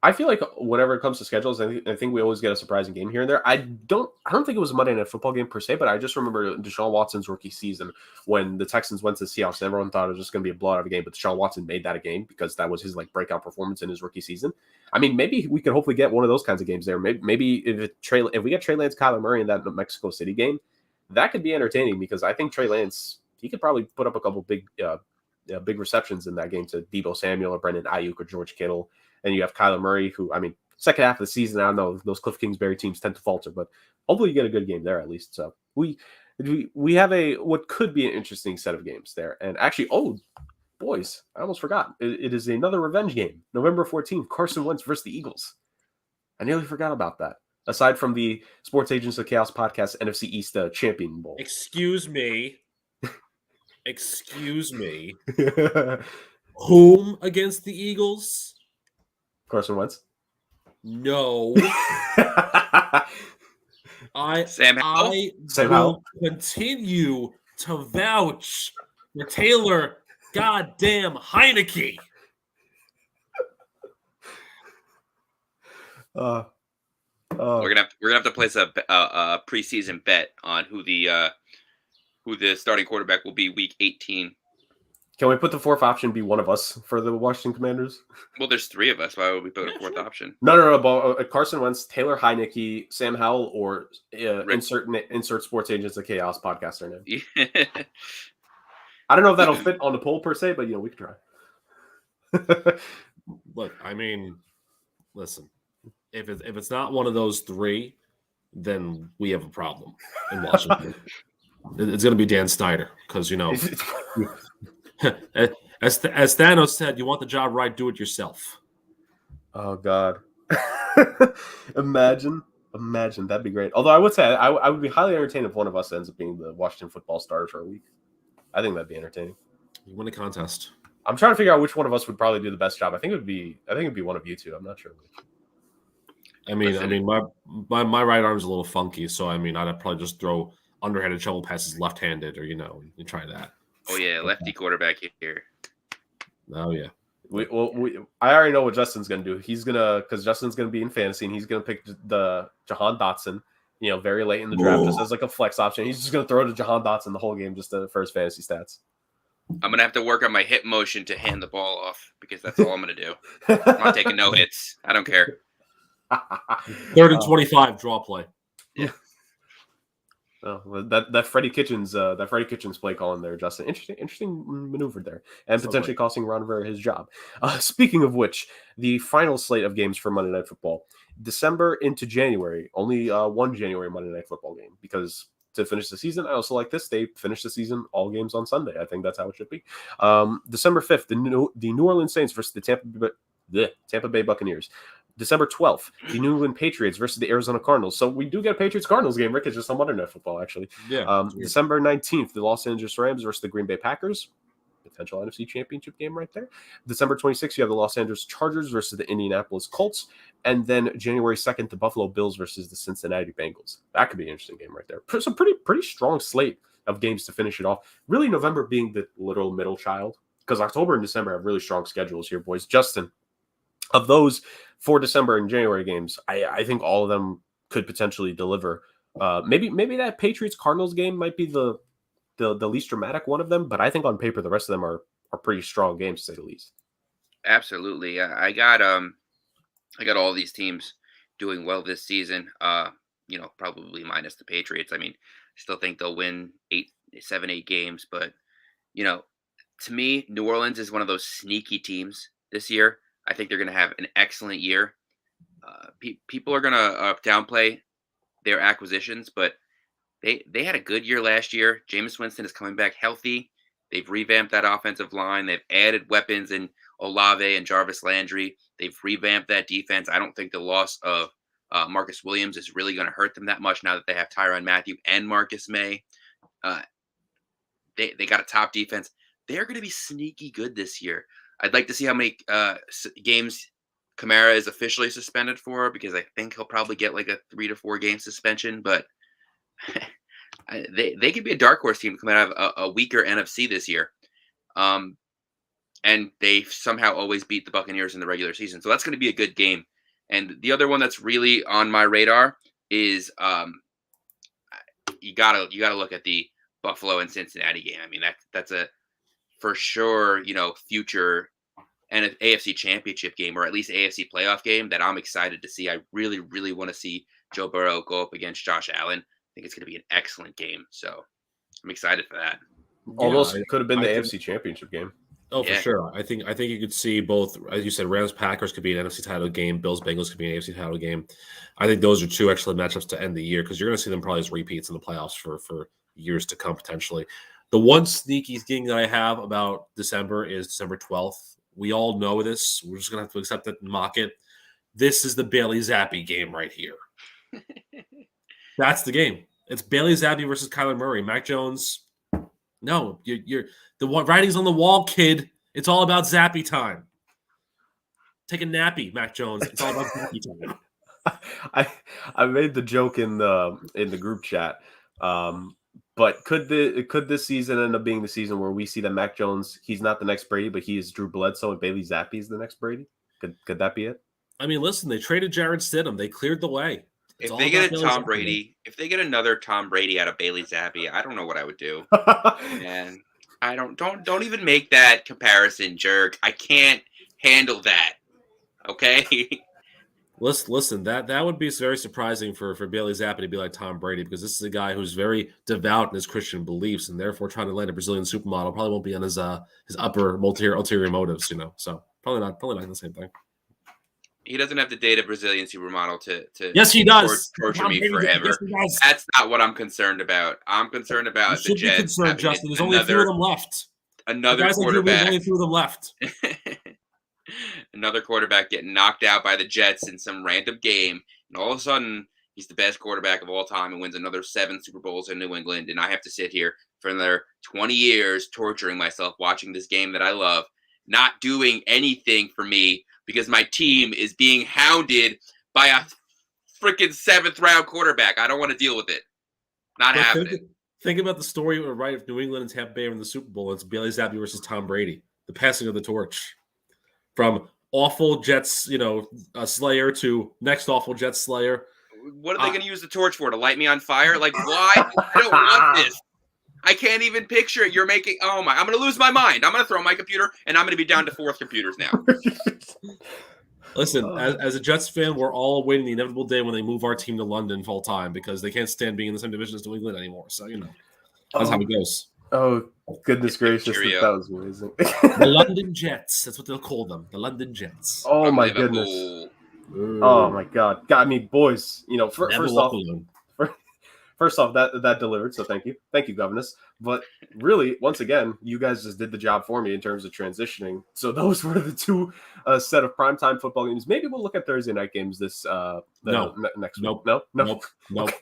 I feel like whenever it comes to schedules, I think we always get a surprising game here and there. I don't think it was a Monday Night Football game per se, but I just remember Deshaun Watson's rookie season when the Texans went to the Seahawks and everyone thought it was just going to be a blowout of a game, but Deshaun Watson made that a game because that was his like breakout performance in his rookie season. I mean, maybe we could hopefully get one of those kinds of games there. Maybe if we get Trey Lance, Kyler Murray in that Mexico City game, that could be entertaining because I think Trey Lance, he could probably put up a couple big receptions in that game to Deebo Samuel or Brendan Ayuk or George Kittle. And you have Kyler Murray, who, I mean, second half of the season, I don't know, those Cliff Kingsbury teams tend to falter, but hopefully you get a good game there at least. So we have what could be an interesting set of games there. And actually, boys, I almost forgot. It is another revenge game. November 14th, Carson Wentz versus the Eagles. I nearly forgot about that. Aside from the Sports Agents of Chaos podcast NFC East Champion Bowl. Excuse me. Whom against the Eagles? Carson Wentz? No. Sam will continue to vouch for Taylor goddamn Heineke. We're gonna have to place a preseason bet on who the starting quarterback will be week 18. Can we put the fourth option be one of us for the Washington Commanders? Well, there's three of us. Why would we put a fourth option? No. But Carson Wentz, Taylor Heineke, Sam Howell, or insert Sports Agents of Chaos podcaster name. I don't know if that'll fit on the poll per se, but we can try. Look, I mean, listen. If it's not one of those three, then we have a problem in Washington. It's going to be Dan Snyder because as Thanos said, you want the job right, do it yourself. Oh God! Imagine that'd be great. Although I would say I would be highly entertained if one of us ends up being the Washington football starter for a week. I think that'd be entertaining. You win a contest. I'm trying to figure out which one of us would probably do the best job. I think it'd be one of you two. I'm not sure. I mean, my right arm's a little funky, so I mean, I'd probably just throw underhanded shovel passes left-handed, or you try that. Oh yeah, lefty quarterback here. Oh yeah. I already know what Justin's gonna do. Because Justin's gonna be in fantasy, and he's gonna pick the Jahan Dotson. Very late in the draft, just as like a flex option. He's just gonna throw to Jahan Dotson the whole game, just for his fantasy stats. I'm gonna have to work on my hip motion to hand the ball off because that's all I'm gonna do. I'm not taking no hits. I don't care. 3rd and 25, draw play. Yeah. well, that Freddie Kitchens play calling there, Justin. Interesting maneuver there, and potentially costing Ron Rivera his job. Speaking of which, the final slate of games for Monday Night Football, December into January, only one January Monday Night Football game, because to finish the season, I also like this. They finish the season all games on Sunday. I think that's how it should be. December 5th, the New Orleans Saints versus the Tampa Bay Buccaneers. December 12th, the New England Patriots versus the Arizona Cardinals. So we do get a Patriots-Cardinals game, Rick. It's just on Monday Night Football, actually. Yeah. December 19th, the Los Angeles Rams versus the Green Bay Packers. Potential NFC Championship game right there. December 26th, you have the Los Angeles Chargers versus the Indianapolis Colts. And then January 2nd, the Buffalo Bills versus the Cincinnati Bengals. That could be an interesting game right there. So pretty strong slate of games to finish it off. Really, November being the literal middle child, because October and December have really strong schedules here, boys. Justin, of those 4 December and January games, I think all of them could potentially deliver. Maybe that Patriots Cardinals game might be the least dramatic one of them, but I think on paper the rest of them are pretty strong games, to say the least. Absolutely. I got all these teams doing well this season. Probably minus the Patriots. I mean, still think they'll win 8 games, but to me, New Orleans is one of those sneaky teams this year. I think they're going to have an excellent year. People are going to downplay their acquisitions, but they had a good year last year. Jameis Winston is coming back healthy. They've revamped that offensive line. They've added weapons in Olave and Jarvis Landry. They've revamped that defense. I don't think the loss of Marcus Williams is really going to hurt them that much now that they have Tyrann Mathieu and Marcus May. They got a top defense. They're going to be sneaky good this year. I'd like to see how many games Kamara is officially suspended for, because I think he'll probably get like a 3 to 4 game suspension. But they could be a dark horse team coming out of a weaker NFC this year. And they somehow always beat the Buccaneers in the regular season. So that's going to be a good game. And the other one that's really on my radar is you gotta look at the Buffalo and Cincinnati game. I mean, that's a for sure, future and an AFC Championship game, or at least AFC playoff game that I'm excited to see. I really, really want to see Joe Burrow go up against Josh Allen. I think it's going to be an excellent game. So I'm excited for that. Almost could have been the AFC Championship game. Oh, for sure. I think you could see both, as you said, Rams Packers could be an NFC title game, Bills Bengals could be an AFC title game. I think those are two excellent matchups to end the year, because you're going to see them probably as repeats in the playoffs for years to come potentially. The one sneaky thing that I have about December is December 12th. We all know this. We're just going to have to accept it and mock it. This is the Bailey Zappi game right here. That's the game. It's Bailey Zappi versus Kyler Murray. Mac Jones, no, you're the writing's on the wall, kid. It's all about Zappi time. Take a nappy, Mac Jones. It's all about Zappi time. I made the joke in the group chat. But could this season end up being the season where we see that Mac Jones, he's not the next Brady, but he is Drew Bledsoe, and Bailey Zappi is the next Brady? Could that be it? I mean, listen, they traded Jarrett Stidham. They cleared the way. If they get if they get another Tom Brady out of Bailey Zappi, I don't know what I would do. And I don't even make that comparison, jerk. I can't handle that. Okay. Listen, that would be very surprising for Bailey Zappi to be like Tom Brady, because this is a guy who's very devout in his Christian beliefs, and therefore trying to land a Brazilian supermodel probably won't be on his upper ulterior motives, So probably not the same thing. He doesn't have to date a Brazilian supermodel to yes, he does. torture me forever. Yes, that's not what I'm concerned about. I'm concerned about the Jets. Concerned, Justin. There's only a few of them left. Another quarterback. Only a few of them left. Another quarterback getting knocked out by the Jets in some random game, and all of a sudden he's the best quarterback of all time and wins another 7 Super Bowls in New England, and I have to sit here for another 20 years torturing myself watching this game that I love, not doing anything for me because my team is being hounded by a freaking 7th round quarterback. I don't want to deal with it. Not happening. Think about the story, right, of New England and Tampa Bay in the Super Bowl. It's Bailey Zappi versus Tom Brady, the passing of the torch. From awful Jets, slayer to next awful Jets slayer. What are they going to use the torch for? To light me on fire? Like, why? I don't want this. I can't even picture it. You're making, oh my, I'm going to lose my mind. I'm going to throw my computer, and I'm going to be down to 4th computers now. Listen, as a Jets fan, we're all awaiting the inevitable day when they move our team to London full time because they can't stand being in the same division as New England anymore. So, that's how it goes. Oh, goodness gracious. Cheerio. That was amazing. The London Jets. That's what they'll call them. The London Jets. Oh, From my Liverpool. goodness. Oh, my God. I mean, boys, Never walk alone. First off, that delivered, so thank you. Thank you, governess. But really, once again, you guys just did the job for me in terms of transitioning. So those were the two set of primetime football games. Maybe we'll look at Thursday night games next week. Nope. No? Nope. Okay.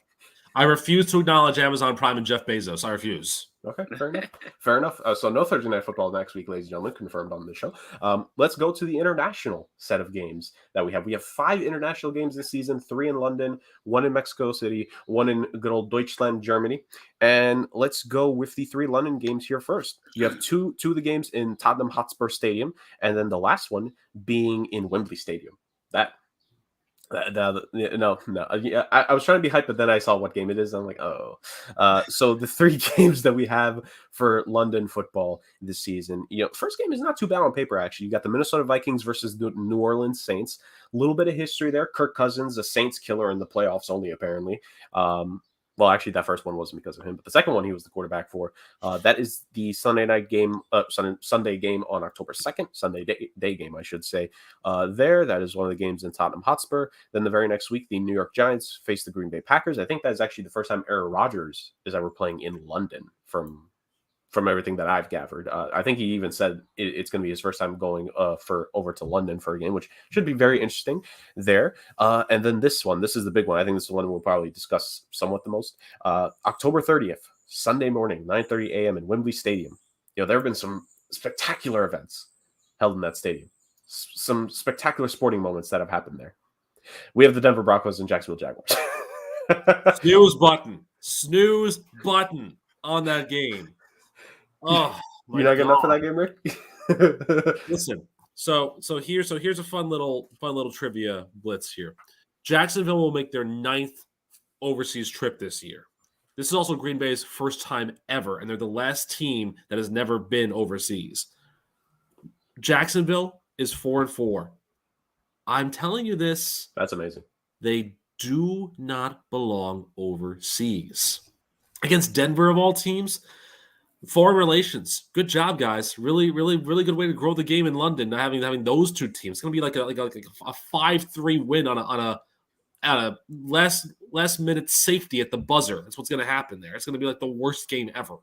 I refuse to acknowledge Amazon Prime and Jeff Bezos. I refuse. Okay, fair enough. So no Thursday night football next week, ladies and gentlemen, confirmed on the show. Let's go to the international set of games that we have. We have 5 international games this season, 3 in London, 1 in Mexico City, 1 in good old Deutschland, Germany. And let's go with the 3 London games here first. You have two of the games in Tottenham Hotspur Stadium, and then the last one being in Wembley Stadium. No. Yeah, I was trying to be hyped, but then I saw what game it is. I'm like, oh. So the 3 games that we have for London football this season, first game is not too bad on paper, actually. You got the Minnesota Vikings versus the New Orleans Saints. A little bit of history there. Kirk Cousins, a Saints killer in the playoffs only, apparently. Well, actually, that first one wasn't because of him, but the second one he was the quarterback for. That is the Sunday night game, Sunday game on October 2nd, Sunday day game, I should say. That is one of the games in Tottenham Hotspur. Then the very next week, the New York Giants face the Green Bay Packers. I think that is actually the first time Aaron Rodgers is ever playing in London from everything that I've gathered. I think he even said it's going to be his first time going over to London for a game, which should be very interesting there. And then this is the big one. I think this is the one we'll probably discuss somewhat the most. October 30th, Sunday morning, 9:30 a.m. in Wembley Stadium. There have been some spectacular events held in that stadium. Some spectacular sporting moments that have happened there. We have the Denver Broncos and Jacksonville Jaguars. Snooze button on that game. Oh, you're not getting up for that game, Rick? Listen, so here's a fun little trivia blitz here. Jacksonville will make their 9th overseas trip this year. This is also Green Bay's first time ever, and they're the last team that has never been overseas. Jacksonville is 4-4. I'm telling you this. That's amazing. They do not belong overseas. Against Denver of all teams. Foreign relations, good job, guys. Really, really, really good way to grow the game in London. Having those 2 teams, it's gonna be like a 5-3 win on a last minute safety at the buzzer. That's what's gonna happen there. It's gonna be like the worst game ever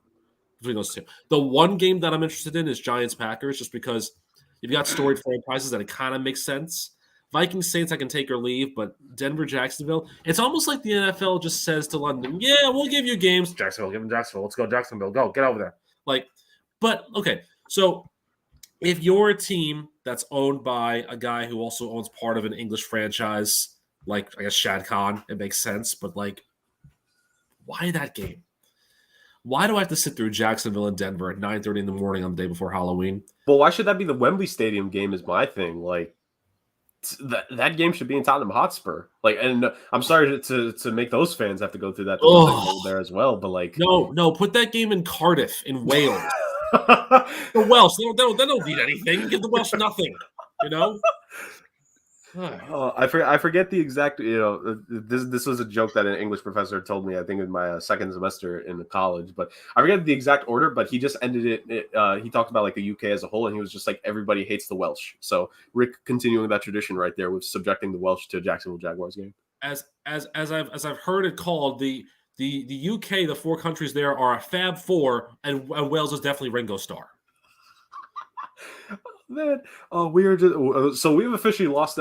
between those 2. The one game that I'm interested in is Giants Packers, just because you've got storied franchises that it kind of makes sense. Vikings Saints, I can take or leave, but Denver Jacksonville, it's almost like the NFL just says to London, "Yeah, we'll give you games." Jacksonville, give them Jacksonville. Let's go Jacksonville. Go, get over there. But okay. So if you're a team that's owned by a guy who also owns part of an English franchise, like I guess Shad Khan, it makes sense. But why that game? Why do I have to sit through Jacksonville and Denver at 9:30 in the morning on the day before Halloween? Well, why should that be the Wembley Stadium game? Is my thing. That game should be in Tottenham Hotspur. And I'm sorry to make those fans have to go through that there as well. But no, put that game in Cardiff in Wales. The Welsh, they don't need anything. Give the Welsh nothing. I forget the exact. This was a joke that an English professor told me. I think in my second semester in college, but I forget the exact order. But he just ended it. He talked about the UK as a whole, and he was just like, everybody hates the Welsh. So Rick continuing that tradition right there with subjecting the Welsh to a Jacksonville Jaguars game. As I've heard it called, the UK, the 4 countries there are a Fab 4, and Wales is definitely Ringo Starr. Man, we are just so we've officially lost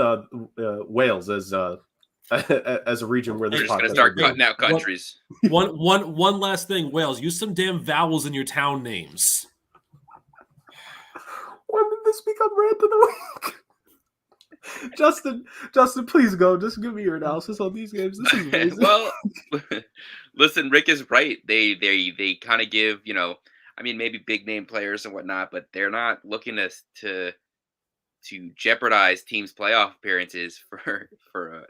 Wales as a region where this podcast. Gonna start cutting out countries. One last thing, Wales, use some damn vowels in your town names. When did this become rant of the week? Justin, please go. Just give me your analysis on these games. This is amazing. Well, listen, Rick is right. They kind of give maybe big name players and whatnot, but they're not looking to jeopardize teams' playoff appearances for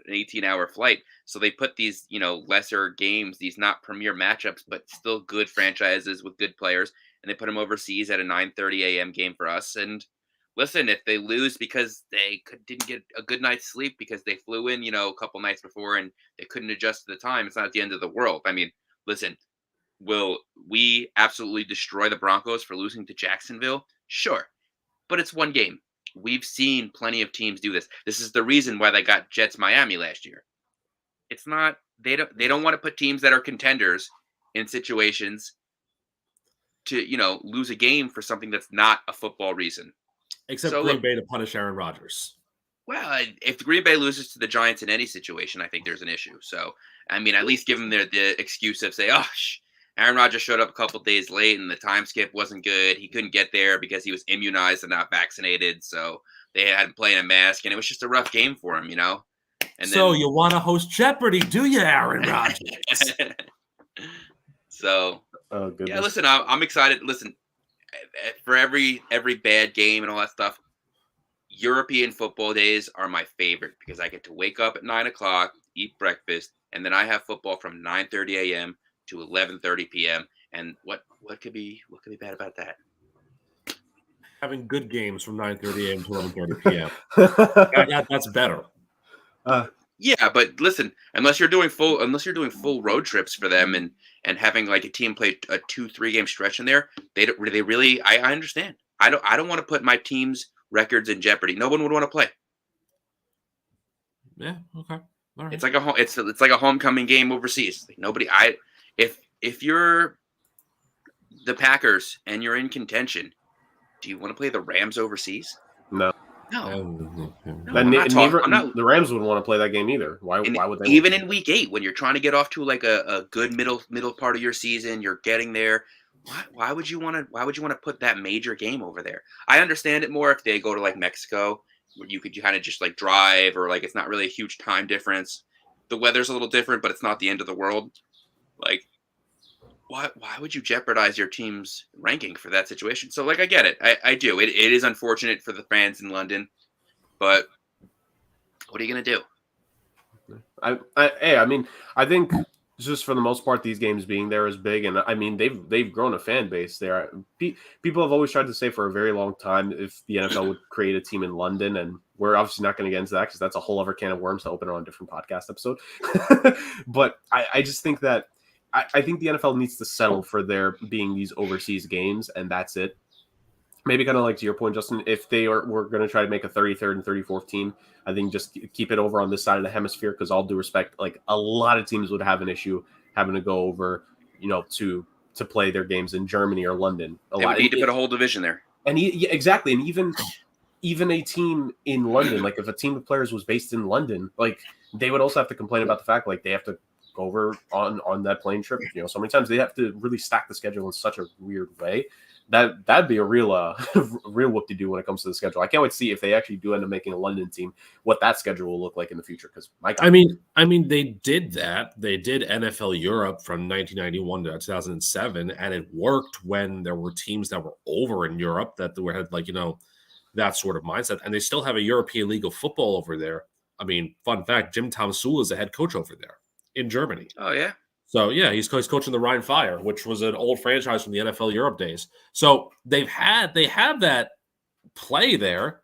an 18-hour flight. So they put these, lesser games, these not premier matchups, but still good franchises with good players, and they put them overseas at a 9:30 a.m. game for us. And listen, if they lose because they didn't get a good night's sleep because they flew in, a couple nights before and they couldn't adjust to the time, it's not the end of the world. I mean, listen, will we absolutely destroy the Broncos for losing to Jacksonville? Sure, but it's one game. We've seen plenty of teams do this. This is the reason why they got Jets Miami last year. It's not they don't want to put teams that are contenders in situations to, lose a game for something that's not a football reason. Except So, Green look, Bay to punish Aaron Rodgers. well, if Green Bay loses to the Giants in any situation, I think there's an issue. So, I mean, at least give them the excuse of say, Aaron Rodgers showed up a couple days late and the time skip wasn't good. He couldn't get there because he was immunized and not vaccinated. So they had him playing a mask, and it was just a rough game for him, And so then, you want to host Jeopardy, do you, Aaron Rodgers? So, Oh, goodness. yeah, listen, I'm excited. Listen, for every bad game and all that stuff, European football days are my favorite because I get to wake up at 9 o'clock, eat breakfast, and then I have football from 9:30 a.m. to 11:30 p.m. And what could be bad about that? Having good games from 9:30 a.m. to 11:30 p.m. That's better. Yeah, but listen, unless you're doing full road trips for them and having like a team play a 2-3 game stretch in there, they really I understand. I don't want to put my team's records in jeopardy. No one would want to play. Yeah. Okay. All right. It's like it's like a homecoming game overseas. Like if you're the Packers and you're in contention, do you want to play the Rams overseas? No. No. The Rams wouldn't want to play that game either. Why would they? Even in week 8, when you're trying to get off to like a good middle part of your season, you're getting there. Why would you want to put that major game over there? I understand it more if they go to like Mexico, where you kind of just like drive, or like it's not really a huge time difference. The weather's a little different, but it's not the end of the world. Like, why would you jeopardize your team's ranking for that situation? So, like, I get it. I do. It is unfortunate for the fans in London, but what are you gonna do? I think just for the most part, these games being there is big, and I mean they've grown a fan base there. People have always tried to say for a very long time if the NFL would create a team in London, and we're obviously not going to get into that because that's a whole other can of worms to open on a different podcast episode. But I just think that I think the NFL needs to settle for there being these overseas games, and that's it. Maybe kind of like to your point, Justin, if we're going to try to make a 33rd and 34th team, I think just keep it over on this side of the hemisphere, because all due respect, like a lot of teams would have an issue having to go over, to play their games in Germany or London. They would need to put a whole division there. And exactly. And even a team in London, like if a team of players was based in London, like they would also have to complain about the fact like they have to go over on that plane trip, so many times. They have to really stack the schedule in such a weird way. That'd be a real real whoop-de-doo when it comes to the schedule. I can't wait to see if they actually do end up making a London team, what that schedule will look like in the future. Because I mean, they did that. They did NFL Europe from 1991 to 2007, and it worked when there were teams that were over in Europe that had that sort of mindset, and they still have a European League of Football over there. I mean, fun fact: Jim Tom Sewell is the head coach over there in Germany. Oh yeah. So, yeah, he's coaching the Rhine Fire, which was an old franchise from the NFL Europe days. So they have that play there.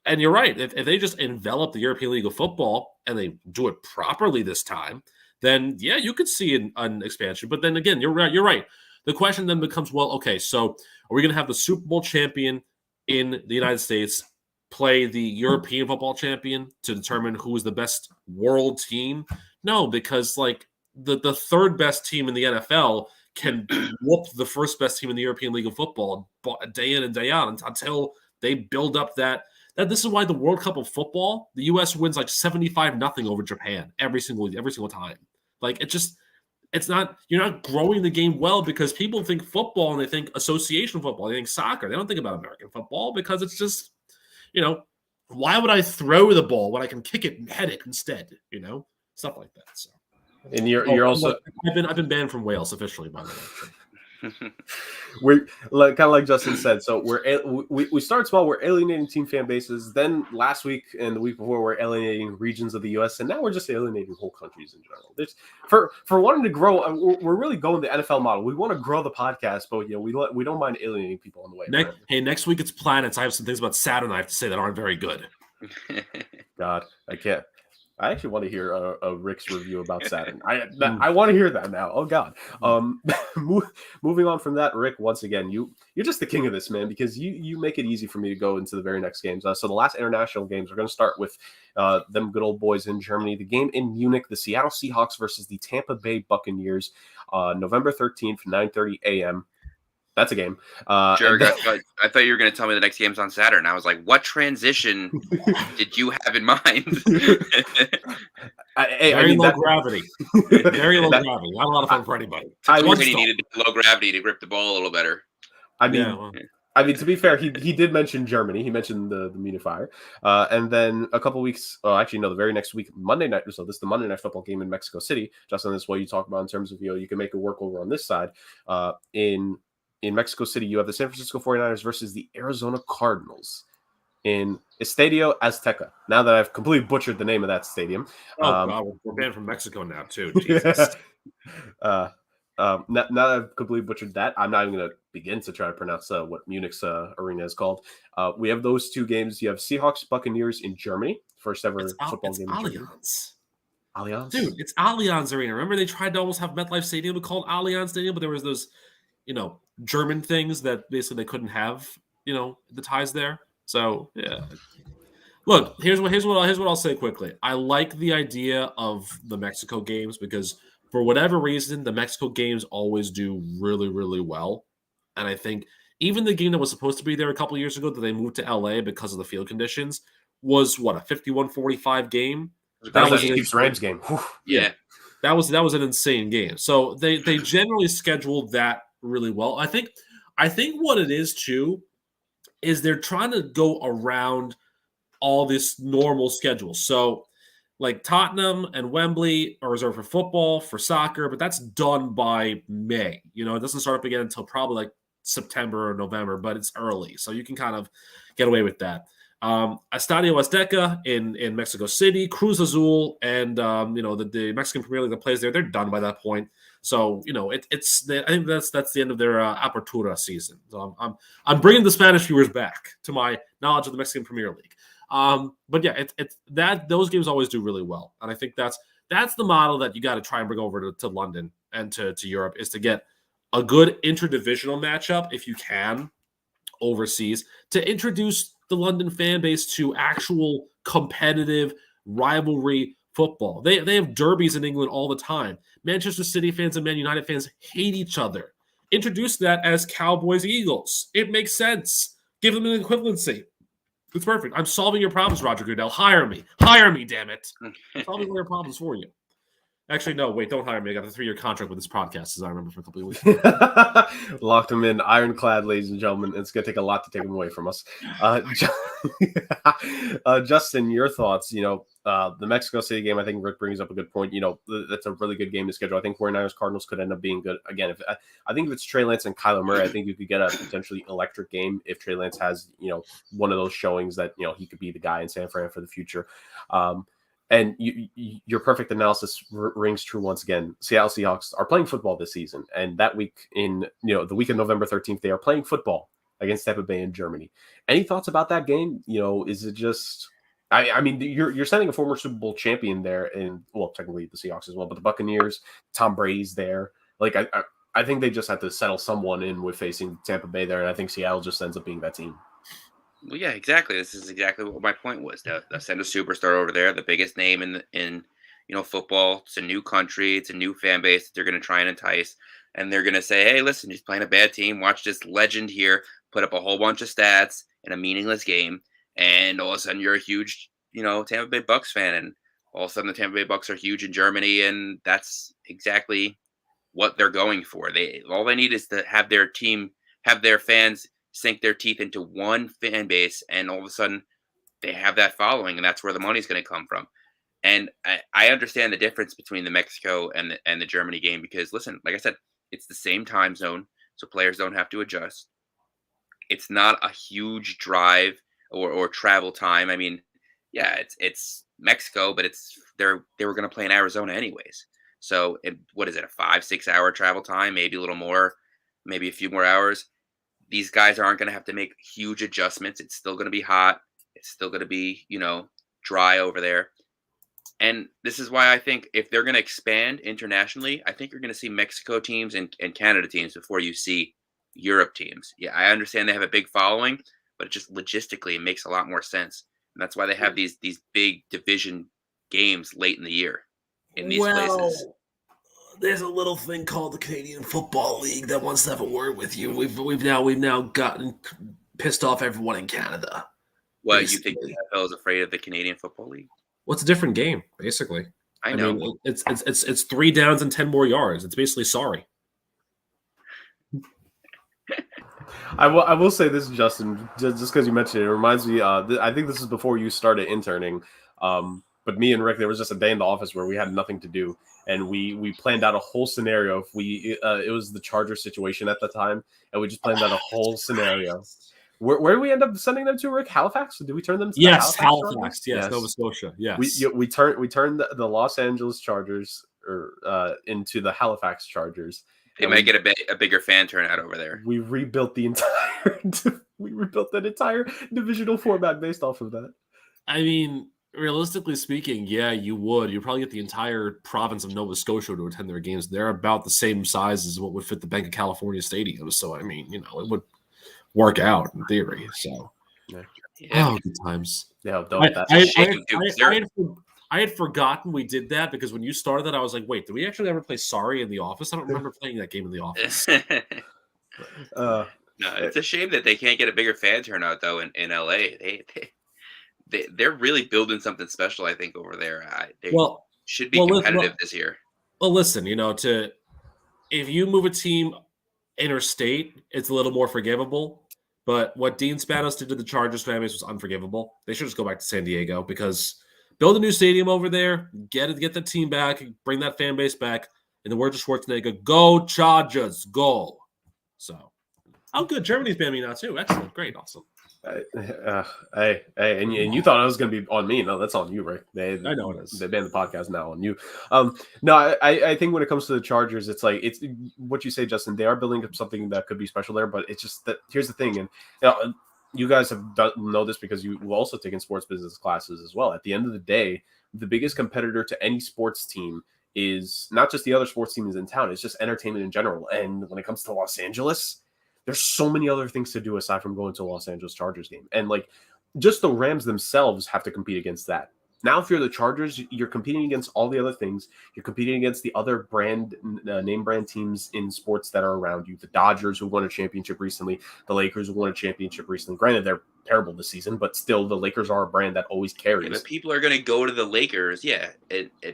And you're right. If they just envelop the European League of Football and they do it properly this time, then, yeah, you could see an expansion. But then again, you're right. The question then becomes, well, okay, so are we going to have the Super Bowl champion in the United States play the European football champion to determine who is the best world team? No, because, like, the third best team in the NFL can whoop the first best team in the European League of Football day in and day out until they build up that this is why the World Cup of football, the US wins like 75-0 over Japan every single time. Like it's not, you're not growing the game well because people think football and they think association football, they think soccer. They don't think about American football because it's just, why would I throw the ball when I can kick it and head it instead? Stuff like that. So. And you're also I've been banned from Wales officially, by the way. We're like kind of like Justin said. So we start small. We're alienating team fan bases. Then last week and the week before, we're alienating regions of the U.S. And now we're just alienating whole countries in general. There's for wanting to grow. We're really going the NFL model. We want to grow the podcast, but we don't mind alienating people on the way. Next week it's planets. I have some things about Saturn I have to say that aren't very good. God, I can't. I actually want to hear a Rick's review about Saturn. I want to hear that now. Oh God. Moving on from that, Rick. Once again, you're just the king of this, man, because you make it easy for me to go into the very next games. So the last international games, we're going to start with them good old boys in Germany. The game in Munich, the Seattle Seahawks versus the Tampa Bay Buccaneers, November 13th, 9:30 a.m. That's a game. Sure, I thought you were going to tell me the next game's on Saturn. I was like, what transition did you have in mind? Very low gravity. Very low gravity. Not a lot of fun for anybody. I he needed low gravity to grip the ball a little better. I mean, to be fair, he did mention Germany. He mentioned the Munich Fire. And then a couple weeks, the very next week, Monday night. So this is the Monday Night Football game in Mexico City. Justin, this is what you talk about in terms of, you can make it work over on this side. In Mexico City, you have the San Francisco 49ers versus the Arizona Cardinals in Estadio Azteca. Now that I've completely butchered the name of that stadium. God, we're banned from Mexico now, too. Jesus. Now that I've completely butchered that, I'm not even going to begin to try to pronounce what Munich's arena is called. We have those two games. You have Seahawks Buccaneers in Germany, first ever football game in Germany. Allianz? Dude, it's Allianz Arena. Remember they tried to almost have MetLife Stadium called Allianz Stadium, but there was those, German things that basically they couldn't have, the ties there. So yeah. Look, here's what I'll say quickly. I like the idea of the Mexico games because for whatever reason, the Mexico games always do really, really well. And I think even the game that was supposed to be there a couple of years ago that they moved to LA because of the field conditions was a 51-45 game. That was the Chiefs-Rams game. Yeah. That was an insane game. So they generally scheduled that really well. I think what it is too is they're trying to go around all this normal schedule. So like Tottenham and Wembley are reserved for football, for soccer, but that's done by May. It doesn't start up again until probably like September or November, but it's early. So you can kind of get away with that. Estadio Azteca in Mexico City, Cruz Azul, and the Mexican Premier League that plays there, they're done by that point. So I think that's the end of their Apertura season. So I'm bringing the Spanish viewers back to my knowledge of the Mexican Premier League. But yeah, it's that those games always do really well, and I think that's the model that you got to try and bring over to London and to Europe is to get a good interdivisional matchup if you can overseas to introduce the London fan base to actual competitive rivalry football. They have derbies in England all the time. Manchester City fans and Man United fans hate each other. Introduce that as Cowboys Eagles. It makes sense. Give them an equivalency. It's perfect. I'm solving your problems, Roger Goodell. Hire me. Hire me, damn it. I'm solving all your problems for you. Actually, no, wait, don't hire me. I got a 3-year contract with this podcast, as I remember, for a couple of weeks. Locked him in, ironclad, ladies and gentlemen. It's going to take a lot to take him away from us. Justin, your thoughts, the Mexico City game, I think Rick brings up a good point. That's a really good game to schedule. I think 49ers Cardinals could end up being good. Again, I think if it's Trey Lance and Kyler Murray, I think you could get a potentially electric game if Trey Lance has, one of those showings that, he could be the guy in San Fran for the future. And your perfect analysis rings true once again. Seattle Seahawks are playing football this season. And that week the week of November 13th, they are playing football against Tampa Bay in Germany. Any thoughts about that game? Is it just... I mean, you're sending a former Super Bowl champion there, and technically the Seahawks as well, but the Buccaneers, Tom Brady's there. Like I think they just have to settle someone in with facing Tampa Bay there, and I think Seattle just ends up being that team. Well, yeah, exactly. This is exactly what my point was. They'll send a superstar over there, the biggest name in football. It's a new country, it's a new fan base that they're going to try and entice, and they're going to say, "Hey, listen, he's playing a bad team. Watch this legend here put up a whole bunch of stats in a meaningless game." And all of a sudden, you're a huge, Tampa Bay Bucks fan, and all of a sudden, the Tampa Bay Bucks are huge in Germany, and that's exactly what they're going for. All they need is to have their team, have their fans sink their teeth into one fan base, and all of a sudden, they have that following, and that's where the money's going to come from. And I understand the difference between the Mexico and the Germany game because, listen, like I said, it's the same time zone. so players don't have to adjust. It's not a huge drive or travel time. I mean, yeah, it's Mexico, but they were going to play in Arizona anyways. So what is it, a 5-6 hour travel time, maybe a little more, maybe a few more hours. These guys aren't going to have to make huge adjustments. It's still going to be hot. It's still going to be, dry over there. And this is why I think if they're going to expand internationally, I think you're going to see Mexico teams and Canada teams before you see Europe teams. Yeah, I understand they have a big following, but it just logistically it makes a lot more sense. And that's why they have these big division games late in the year in these places. There's a little thing called the Canadian Football League that wants to have a word with you. We've now gotten pissed off everyone in Canada. What, you think the NFL is afraid of the Canadian Football League? Well, it's a different game, basically. I know. mean, it's 3 downs and 10 more yards. It's basically sorry. I will say this, Justin, just because you mentioned it reminds me. I think this is before you started interning. But me and Rick, there was just a day in the office where we had nothing to do, and we planned out a whole scenario. If it was the Charger situation at the time, and we just planned out a whole scenario. Where did we end up sending them to, Rick? Halifax? Did we turn them to Halifax. Yes, Nova Scotia. Yes. We turned the Los Angeles Chargers into the Halifax Chargers. They might get a bigger fan turnout over there. We rebuilt the entire divisional format based off of that. I mean, realistically speaking, yeah, you would. You'd probably get the entire province of Nova Scotia to attend their games. They're about the same size as what would fit the Bank of California Stadium. So, I mean, it would work out in theory. So, yeah. Good times. Yeah, I had forgotten we did that because when you started that, I was like, wait, did we actually ever play Sorry in the Office? I don't remember playing that game in the office. No, it's a shame that they can't get a bigger fan turnout, though, in LA. They're really building something special, I think, over there. They should be competitive this year. Well, listen, if you move a team interstate, it's a little more forgivable. But what Dean Spanos did to the Chargers fan base was unforgivable. They should just go back to San Diego because build a new stadium over there, get the team back, bring that fan base back. In the words of Schwarzenegger, go Chargers, go. So, good. Germany's banned me now too. Excellent, great, awesome. Hey, and you thought it was going to be on me. No, that's on you, Rick. I know it is. They banned the podcast now on you. No, I think when it comes to the Chargers, it's what you say, Justin. They are building up something that could be special there, but it's just that here's the thing, and you guys know this because you've also taken sports business classes as well. At the end of the day, the biggest competitor to any sports team is not just the other sports teams in town. It's just entertainment in general. And when it comes to Los Angeles, there's so many other things to do aside from going to a Los Angeles Chargers game. And just the Rams themselves have to compete against that. Now, if you're the Chargers, you're competing against all the other things. You're competing against the other name brand teams in sports that are around you. The Dodgers, who won a championship recently. The Lakers, who won a championship recently. Granted, they're terrible this season, but still, the Lakers are a brand that always carries. Yeah, but people are going to go to the Lakers,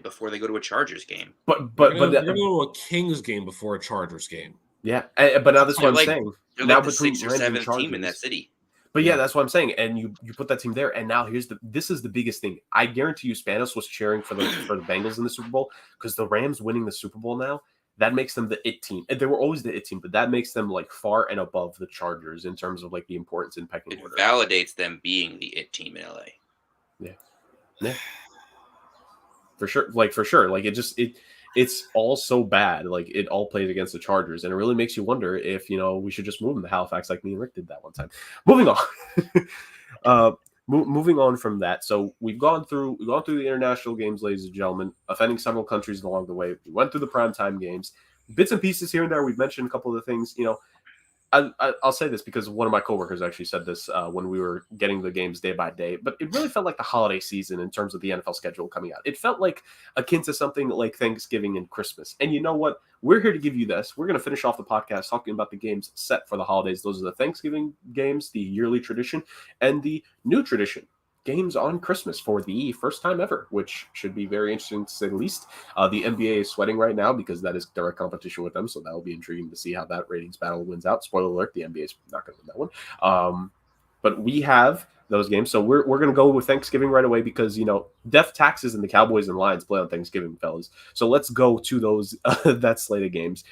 before they go to a Chargers game. But they're going to go to a Kings game before a Chargers game. Yeah, but now that's what I'm saying. You're now the 6th or 7th team in that city. But yeah, that's what I'm saying. And you put that team there, and now this is the biggest thing. I guarantee you, Spanos was cheering for the Bengals in the Super Bowl because the Rams winning the Super Bowl now, that makes them the it team. And they were always the it team, but that makes them far and above the Chargers in terms of the importance in pecking order. It validates them being the it team in LA. Yeah, for sure. For sure. It's all so bad. It all plays against the Chargers, and it really makes you wonder if we should just move them to Halifax like me and Rick did that one time. Moving on, moving on from that. So we've gone through the international games, ladies and gentlemen, offending several countries along the way. We went through the primetime games, bits and pieces here and there. We've mentioned a couple of the things. I'll say this because one of my coworkers actually said this when we were getting the games day by day, but it really felt like the holiday season in terms of the NFL schedule coming out. It felt like akin to something like Thanksgiving and Christmas. And you know what? We're here to give you this. We're going to finish off the podcast talking about the games set for the holidays. Those are the Thanksgiving games, the yearly tradition, and the new tradition. Games on Christmas for the first time ever, which should be very interesting to say the least. The NBA is sweating right now because that is direct competition with them, so that will be intriguing to see how that ratings battle wins out. Spoiler alert, the NBA is not going to win that one. But we have those games, so we're going to go with Thanksgiving right away because, Death, Taxes, and the Cowboys and Lions play on Thanksgiving, fellas. So let's go to those that slate of games.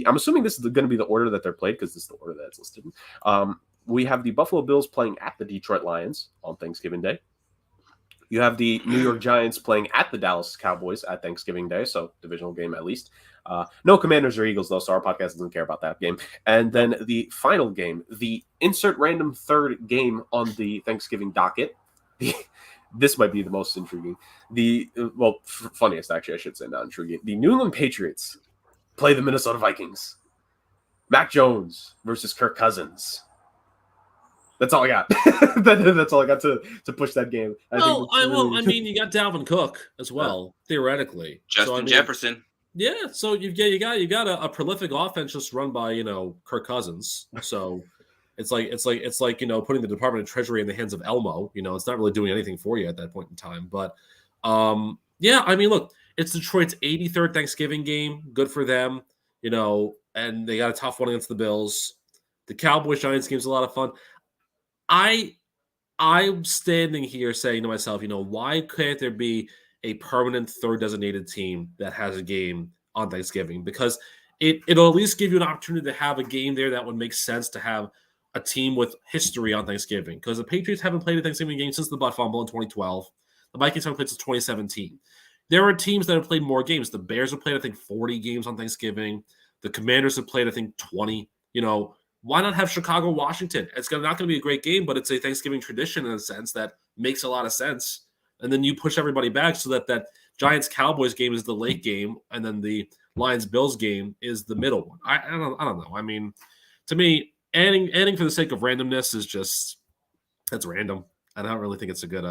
I'm assuming this is going to be the order that they're played because this is the order that's listed. We have the Buffalo Bills playing at the Detroit Lions on Thanksgiving Day. You have the New York Giants playing at the Dallas Cowboys at Thanksgiving Day, so divisional game at least. No Commanders or Eagles, though, so our podcast doesn't care about that game. And then the final game, the insert random third game on the Thanksgiving docket. This might be the most intriguing. Funniest, actually, I should say, not intriguing. The New England Patriots play the Minnesota Vikings. Mac Jones versus Kirk Cousins. That's all I got. That's all I got to push that game. I mean, you got Dalvin Cook as well, theoretically. Justin Jefferson. Yeah, so you got a prolific offense just run by Kirk Cousins. So it's like putting the Department of Treasury in the hands of Elmo. It's not really doing anything for you at that point in time. But yeah, I mean, look, it's Detroit's 83rd Thanksgiving game. Good for them. And they got a tough one against the Bills. The Cowboys Giants game's a lot of fun. I'm standing here saying to myself, why can't there be a permanent third designated team that has a game on Thanksgiving? Because it'll at least give you an opportunity to have a game there that would make sense to have a team with history on Thanksgiving. Because the Patriots haven't played a Thanksgiving game since the butt fumble in 2012. The Vikings haven't played since 2017. There are teams that have played more games. The Bears have played, I think, 40 games on Thanksgiving. The Commanders have played, I think, 20. Why not have Chicago, Washington? It's not going to be a great game, but it's a Thanksgiving tradition in a sense that makes a lot of sense. And then you push everybody back so that Giants-Cowboys game is the late game, and then the Lions-Bills game is the middle one. I don't know. I mean, to me, adding for the sake of randomness is that's random. I don't really think it's a good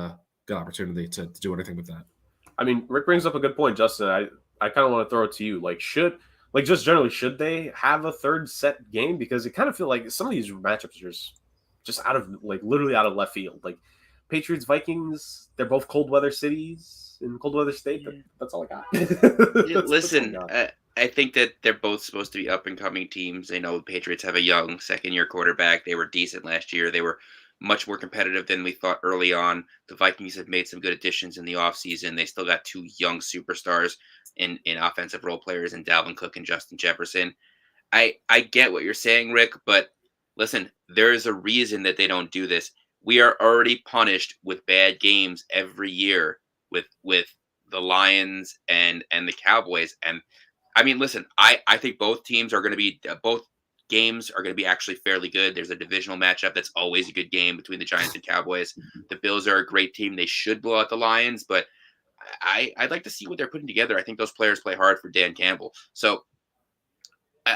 opportunity to do anything with that. I mean, Rick brings up a good point, Justin. I kind of want to throw it to you. Should they have a third set game? Because it kind of feel like some of these matchups are just out of literally out of left field. Like Patriots, Vikings, they're both cold weather cities in cold weather state. That's all I got. Listen, I think that they're both supposed to be up and coming teams. The Patriots have a young second-year quarterback. They were decent last year. They were much more competitive than we thought early on. The Vikings have made some good additions in the offseason. They still got two young superstars in offensive role players in Dalvin Cook and Justin Jefferson. I get what you're saying, Rick, but listen, there is a reason that they don't do this. We are already punished with bad games every year with the Lions and the Cowboys. And I mean, listen, I think both games are going to be actually fairly good. There's a divisional matchup that's always a good game between the Giants and Cowboys. The Bills are a great team. They should blow out the Lions, but I'd like to see what they're putting together. I think those players play hard for Dan Campbell. So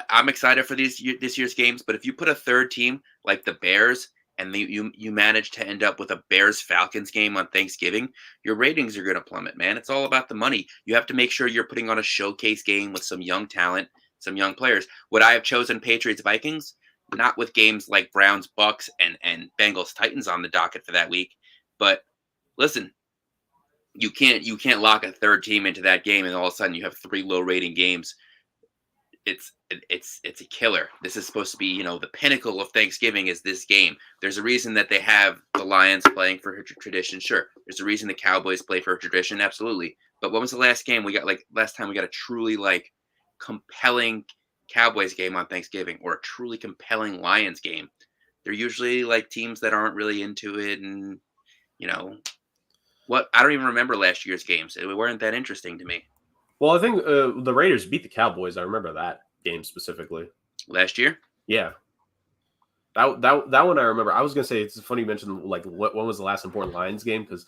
I'm excited for this year's games, but if you put a third team like the Bears and you manage to end up with a Bears-Falcons game on Thanksgiving, your ratings are going to plummet, man. It's all about the money. You have to make sure you're putting on a showcase game with some young talent, some young players. Would I have chosen Patriots-Vikings? Not with games like Browns-Bucks and Bengals-Titans on the docket for that week. But listen, you can't lock a third team into that game and all of a sudden you have three low-rating games. It's a killer. This is supposed to be, the pinnacle of Thanksgiving is this game. There's a reason that they have the Lions playing for tradition. Sure. There's a reason the Cowboys play for tradition. Absolutely. But when was the last game last time we got a truly compelling Cowboys game on Thanksgiving or a truly compelling Lions game? They're usually teams that aren't really into it. And, I don't even remember last year's games. They weren't that interesting to me. Well, I think the Raiders beat the Cowboys. I remember that game specifically. Last year? Yeah. That one I remember. I was going to say, it's funny you mentioned, when was the last important Lions game? Because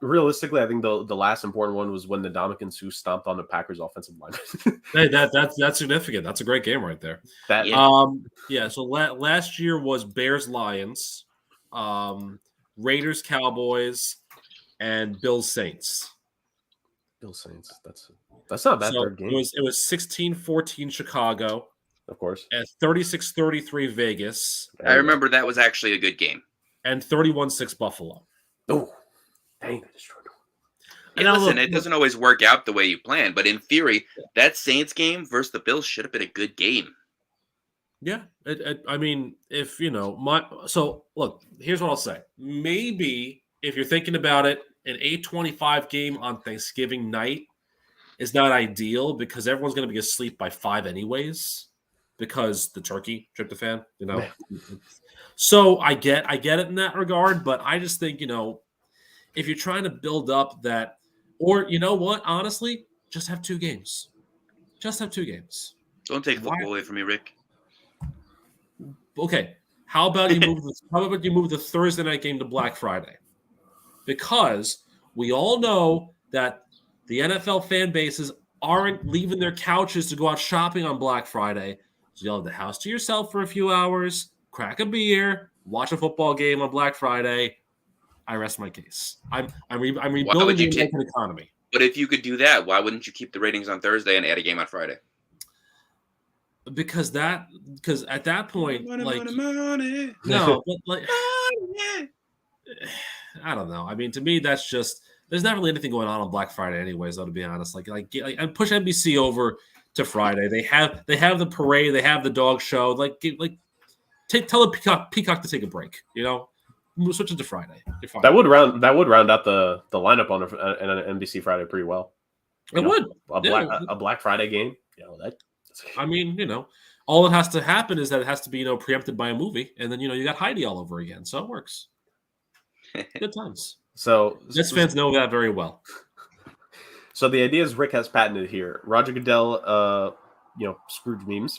realistically, I think the last important one was when the Ndamukong Suh stomped on the Packers offensive line. Hey, that's significant. That's a great game right there. So last year was Bears-Lions, Raiders, Cowboys, and Bills Saints. Bills Saints. That's not a bad third game. It was 16-14 Chicago. Of course. And 36-33 Vegas. I remember that was actually a good game. And 31-6 Buffalo. Oh, dang, they destroyed them. And listen, it doesn't always work out the way you plan, but in theory, that Saints game versus the Bills should have been a good game. Yeah, I mean, if so look, here's what I'll say. Maybe if you're thinking about it, an 8:25 game on Thanksgiving night is not ideal because everyone's going to be asleep by 5 anyways. because the turkey tryptophan, So I get it in that regard, but I just think, if you're trying to build up that, or you know what, honestly, just have 2 games. Just have 2 games. Don't take football away from me, Rick. Okay. How about you move the Thursday night game to Black Friday? Because we all know that the NFL fan bases aren't leaving their couches to go out shopping on Black Friday. So you'll have the house to yourself for a few hours, crack a beer, watch a football game on Black Friday. I rest my case. I'm rebuilding the American economy. But if you could do that, why wouldn't you keep the ratings on Thursday and add a game on Friday? Because at that point, money. No, but I don't know. I mean, to me, that's just there's not really anything going on Black Friday, anyways. Though, to be honest, and push NBC over to Friday. They have the parade, they have the dog show. Tell the Peacock to take a break. We'll switch it to Friday. That would round out the lineup on an NBC Friday pretty well. It would a Black Friday game. I mean, all that has to happen is that it has to be, preempted by a movie, and then you got Heidi all over again, so it works. Good times. So Jets fans know that very well. So the idea is Rick has patented here. Roger Goodell, Scrooge memes.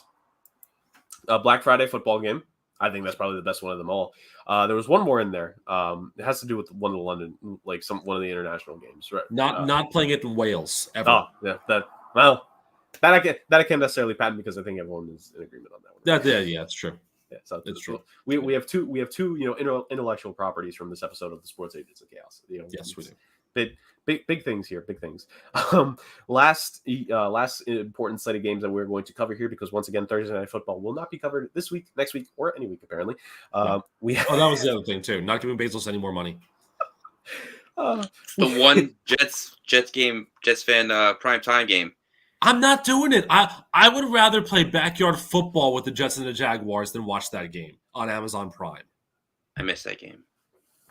A Black Friday football game. I think that's probably the best one of them all. There was one more in there. It has to do with one of the London, one of the international games, right? Not playing it in Wales ever. Oh, yeah. That I can't necessarily patent because I think everyone is in agreement on that one. Yeah, it's true. Yeah, so it's true. We have two intellectual properties from this episode of the Sports Agents of Chaos. Yes, we do. Big things here. Big things. Last important slate of games that we're going to cover here, because once again, Thursday Night Football will not be covered this week, next week, or any week apparently. That was the other thing too. Not giving Bezos any more money. The one Jets fan prime time game. I'm not doing it. I would rather play backyard football with the Jets and the Jaguars than watch that game on Amazon Prime. I missed that game.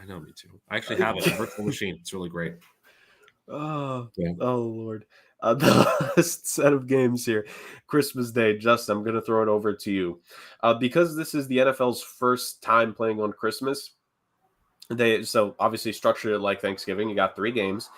I know, me too. I actually have it. A virtual machine. It's really great. Oh Lord. The last set of games here. Christmas Day. Justin, I'm going to throw it over to you. Because this is the NFL's first time playing on Christmas, they obviously structured it like Thanksgiving. You got 3 games.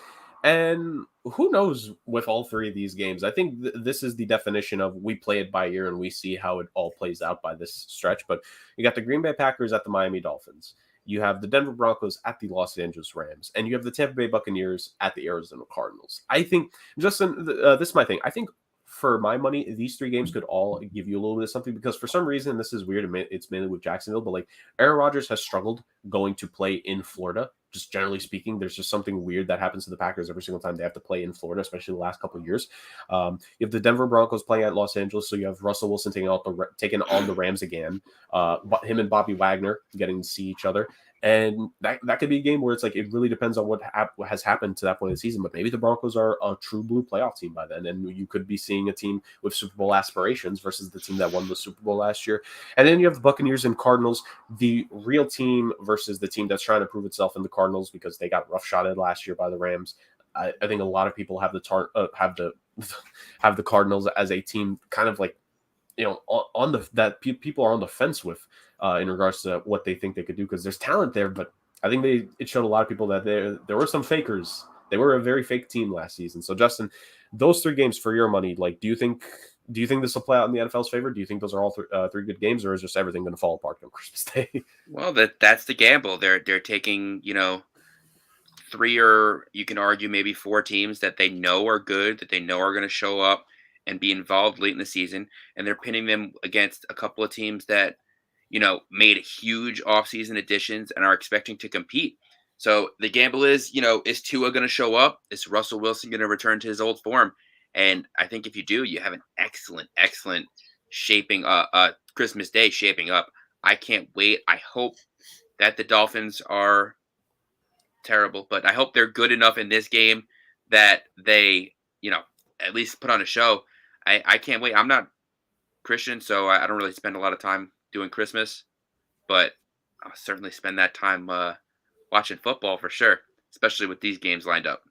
And who knows with all 3 of these games? I think this is the definition of we play it by ear and we see how it all plays out by this stretch. But you got the Green Bay Packers at the Miami Dolphins. You have the Denver Broncos at the Los Angeles Rams. And you have the Tampa Bay Buccaneers at the Arizona Cardinals. I think, Justin, this is my thing. I think for my money, these 3 games could all give you a little bit of something, because for some reason, this is weird. It's mainly with Jacksonville, but Aaron Rodgers has struggled going to play in Florida. Just generally speaking, there's just something weird that happens to the Packers every single time they have to play in Florida, especially the last couple of years. You have the Denver Broncos playing at Los Angeles, so you have Russell Wilson taking on the Rams again. Him and Bobby Wagner getting to see each other. And that could be a game where it's it really depends on what has happened to that point of the season. But maybe the Broncos are a true blue playoff team by then. And you could be seeing a team with Super Bowl aspirations versus the team that won the Super Bowl last year. And then you have the Buccaneers and Cardinals, the real team versus the team that's trying to prove itself in the Cardinals because they got roughshotted last year by the Rams. I think a lot of people have the Cardinals as a team kind of people are on the fence with in regards to what they think they could do, because there's talent there, but I think it showed a lot of people that there were some fakers. They were a very fake team last season. So Justin, those 3 games for your money, do you think this will play out in the NFL's favor? Do you think those are all 3 good games, or is just everything going to fall apart on Christmas Day? Well, that's the gamble. They're taking 3, or you can argue maybe 4 teams that they know are good, that they know are going to show up and be involved late in the season, and they're pinning them against a couple of teams that made huge offseason additions and are expecting to compete. So the gamble is Tua going to show up? Is Russell Wilson going to return to his old form? And I think if you do, you have an excellent Christmas Day shaping up. I can't wait. I hope that the Dolphins are terrible, but I hope they're good enough in this game that they, at least put on a show. I can't wait. I'm not Christian, so I don't really spend a lot of time doing Christmas, but I'll certainly spend that time watching football for sure, especially with these games lined up.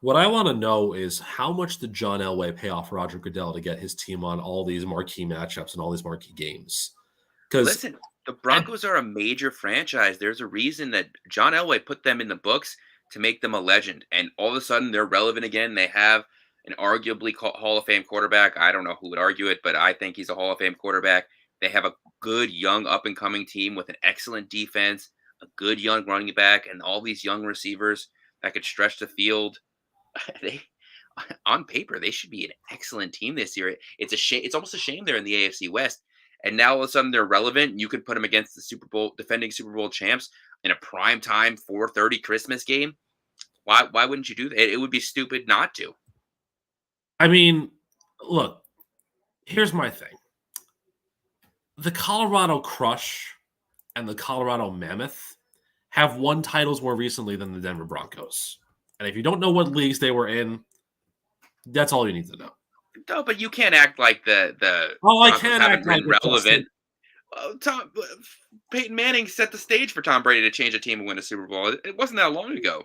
What I want to know is how much did John Elway pay off Roger Goodell to get his team on all these marquee matchups and all these marquee games? Because Listen, the Broncos are a major franchise. There's a reason that John Elway put them in the books to make them a legend, and all of a sudden they're relevant again. They have an arguably Hall of Fame quarterback. I don't know who would argue it, but I think he's a Hall of Fame quarterback. They have a good young up and coming team with an excellent defense, a good young running back, and all these young receivers that could stretch the field. They on paper they should be an excellent team this year. It's a shame. It's almost a shame they're in the AFC West, and now all of a sudden they're relevant. You could put them against the defending Super Bowl champs in a prime time 4:30 Christmas game. Why wouldn't you do that? It would be stupid not to. I mean, look, here's my thing. The Colorado Crush and the Colorado Mammoth have won titles more recently than the Denver Broncos. And if you don't know what leagues they were in, that's all you need to know. No, but you can't act like the I Broncos can't haven't act like been it's relevant. Peyton Manning set the stage for Tom Brady to change a team and win a Super Bowl. It wasn't that long ago.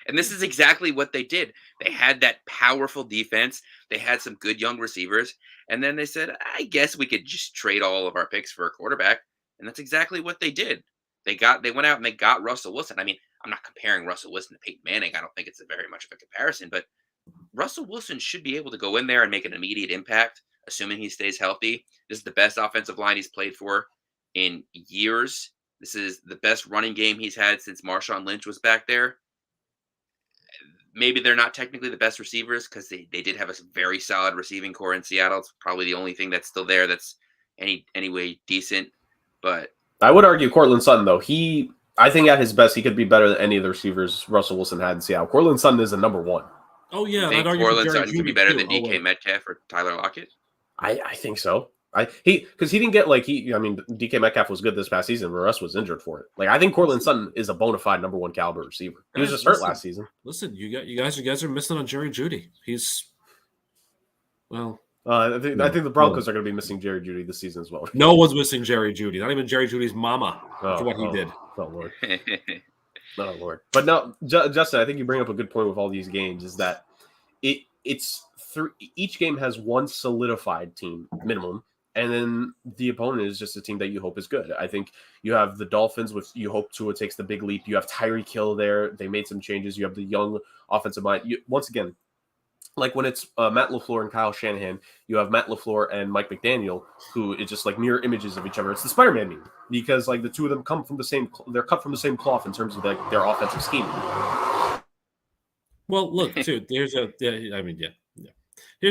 And this is exactly what they did. They had that powerful defense. They had some good young receivers. And then they said, I guess we could just trade all of our picks for a quarterback. And that's exactly what they did. They went out and they got Russell Wilson. I mean, I'm not comparing Russell Wilson to Peyton Manning. I don't think it's very much of a comparison, but Russell Wilson should be able to go in there and make an immediate impact, assuming he stays healthy. This is the best offensive line he's played for in years. This is the best running game he's had since Marshawn Lynch was back there. Maybe they're not technically the best receivers because they did have a very solid receiving core in Seattle. It's probably the only thing that's still there that's anyway decent. But I would argue Cortland Sutton, though. I think at his best, he could be better than any of the receivers Russell Wilson had in Seattle. Cortland Sutton is the number one. Oh, yeah. I think Cortland Sutton could be better than DK Metcalf or Tyler Lockett. I think so. Because he didn't get DK Metcalf was good this past season, but Russ was injured for it. Like, I think Cortland Sutton is a bona fide number one caliber receiver. He was just hurt last season. Listen, you guys are missing on Jerry Jeudy. I think the Broncos are going to be missing Jerry Jeudy this season as well. No one's missing Jerry Jeudy. Not even Jerry Judy's mama for what he did. Oh Lord, oh Lord. But no, Justin, I think you bring up a good point with all these games. Is that it's each game has one solidified team minimum. And then the opponent is just a team that you hope is good. I think you have the Dolphins, with you hope Tua takes the big leap. You have Tyreek Hill there. They made some changes. You have the young offensive mind. Once again, like when it's Matt LaFleur and Kyle Shanahan, you have Matt LaFleur and Mike McDaniel, who is just like mirror images of each other. It's the Spider-Man meme because like the two of them come from the same. They're cut from the same cloth in terms of like their offensive scheme. Well, look, too. Here's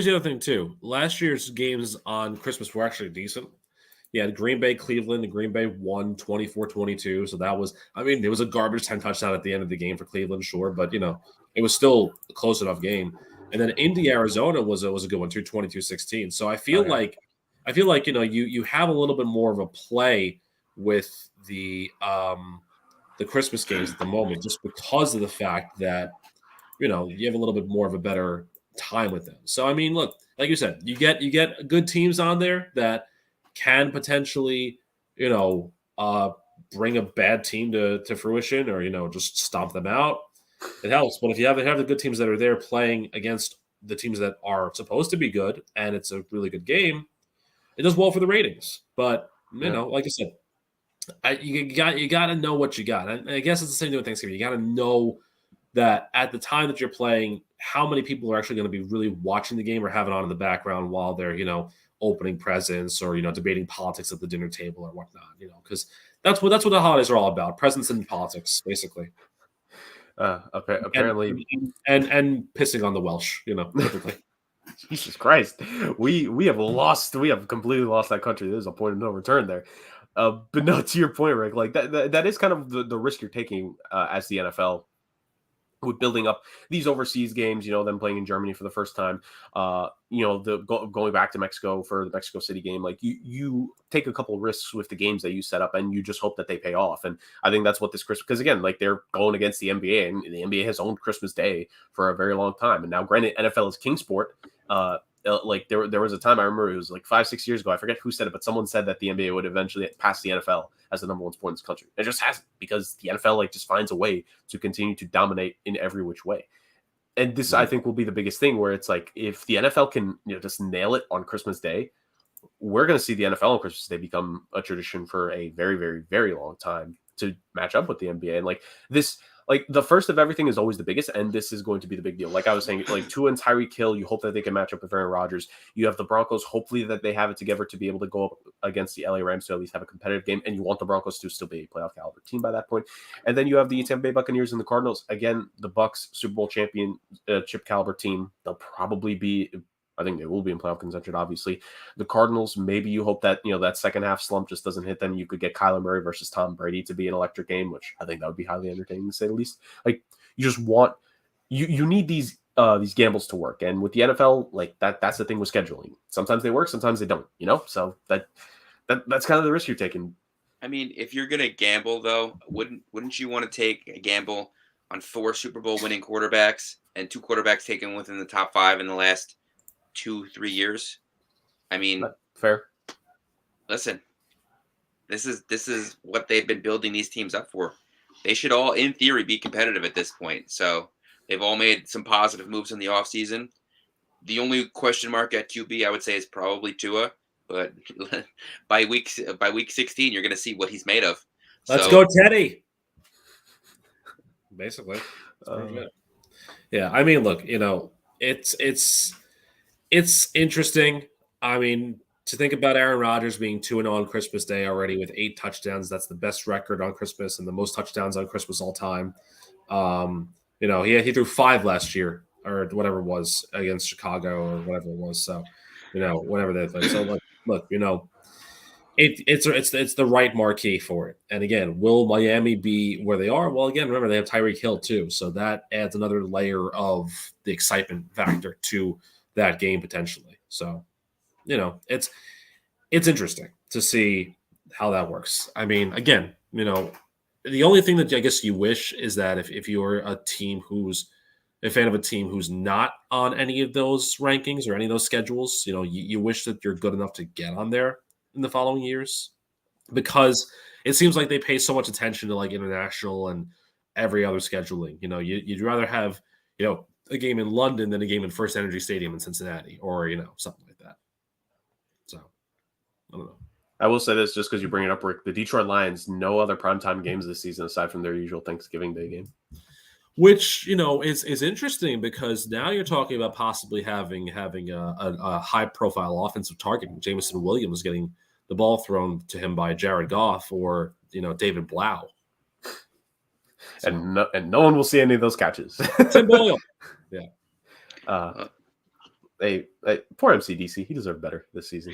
the other thing, too. Last year's games on Christmas were actually decent. Yeah, Green Bay, Cleveland, and Green Bay won 24-22. So that was, it was a garbage 10 touchdown at the end of the game for Cleveland, sure. But, it was still a close enough game. And then Indy, Arizona was a good one, too, 22-16. So I feel like, you have a little bit more of a play with the Christmas games at the moment, just because of the fact that, you have a little bit more of a better time with them. So look, like you said, you get good teams on there that can potentially, bring a bad team to fruition, or just stomp them out. It helps. But if you have the good teams that are there playing against the teams that are supposed to be good, and it's a really good game, it does well for the ratings. But like I said, you got to know what you got. I guess it's the same thing with Thanksgiving. You got to know that at the time that you're playing, how many people are actually going to be really watching the game or have it on in the background while they're, opening presents or, debating politics at the dinner table or whatnot, because that's what the holidays are all about. Presents and politics, basically. Apparently. And pissing on the Welsh, typically. Jesus Christ. We have completely lost that country. There's a point of no return there. But no, to your point, Rick, like that is kind of the risk you're taking as the NFL. With building up these overseas games, them playing in Germany for the first time, going back to Mexico for the Mexico City game, like you take a couple of risks with the games that you set up, and you just hope that they pay off. And I think that's what this Christmas, because again, like they're going against the NBA, and the NBA has owned Christmas Day for a very long time. And now, granted, NFL is king sport. Like there was a time, I remember it was like 5-6 years ago, I forget who said it, but someone said that the NBA would eventually pass the NFL as the number one sport in this country. It just hasn't, because the NFL just finds a way to continue to dominate in every which way. And this, I think, will be the biggest thing where it's like if the NFL can just nail it on Christmas Day, we're going to see the NFL on Christmas Day become a tradition for a very, very, very long time to match up with the NBA. And like this, like the first of everything is always the biggest, and this is going to be the big deal. Like I was saying, like Tua and Tyreek Hill, you hope that they can match up with Aaron Rodgers. You have the Broncos, hopefully that they have it together to be able to go up against the LA Rams to at least have a competitive game, and you want the Broncos to still be a playoff caliber team by that point. And then you have the Tampa Bay Buccaneers and the Cardinals. Again, the Bucs, Super Bowl championship caliber team. They'll probably be, I think they will be in playoff contention, obviously. The Cardinals, maybe you hope that, that second half slump just doesn't hit them. You could get Kyler Murray versus Tom Brady to be an electric game, which I think that would be highly entertaining to say the least. Like, you just want, you need these gambles to work. And with the NFL, like that's the thing with scheduling. Sometimes they work, sometimes they don't, so that's kind of the risk you're taking. I mean, if you're going to gamble though, wouldn't you want to take a gamble on 4 Super Bowl winning quarterbacks and 2 quarterbacks taken within the top 5 in the last 2-3 years? I mean, fair. Listen, this is what they've been building these teams up for. They should all, in theory, be competitive at this point. So they've all made some positive moves in the offseason. The only question mark at QB, I would say, is probably Tua. But by week 16, you're going to see what he's made of. Let's go, Teddy. Basically. Yeah, I mean, look, it's interesting. I mean, to think about Aaron Rodgers being 2-0 on Christmas Day already with 8 touchdowns, that's the best record on Christmas and the most touchdowns on Christmas all time. He threw 5 last year or whatever it was against Chicago or whatever it was. So, whatever they play. So, look, it's the right marquee for it. And again, will Miami be where they are? Well, again, remember they have Tyreek Hill too, so that adds another layer of the excitement factor to that game potentially. So, it's interesting to see how that works. I mean, again, the only thing that I guess you wish is that if you're a team who's a fan of a team who's not on any of those rankings or any of those schedules, you wish that you're good enough to get on there in the following years, because it seems like they pay so much attention to like international and every other scheduling. You'd rather have, a game in London than a game in First Energy Stadium in Cincinnati or, something like that. So, I don't know. I will say this just because you bring it up, Rick. The Detroit Lions, no other primetime games this season aside from their usual Thanksgiving Day game. Which, is interesting because now you're talking about possibly having a high-profile offensive target. Jameson Williams getting the ball thrown to him by Jared Goff or, David Blau. So. And no one will see any of those catches. Tim Boyle. Yeah. Poor MCDC. He deserved better this season.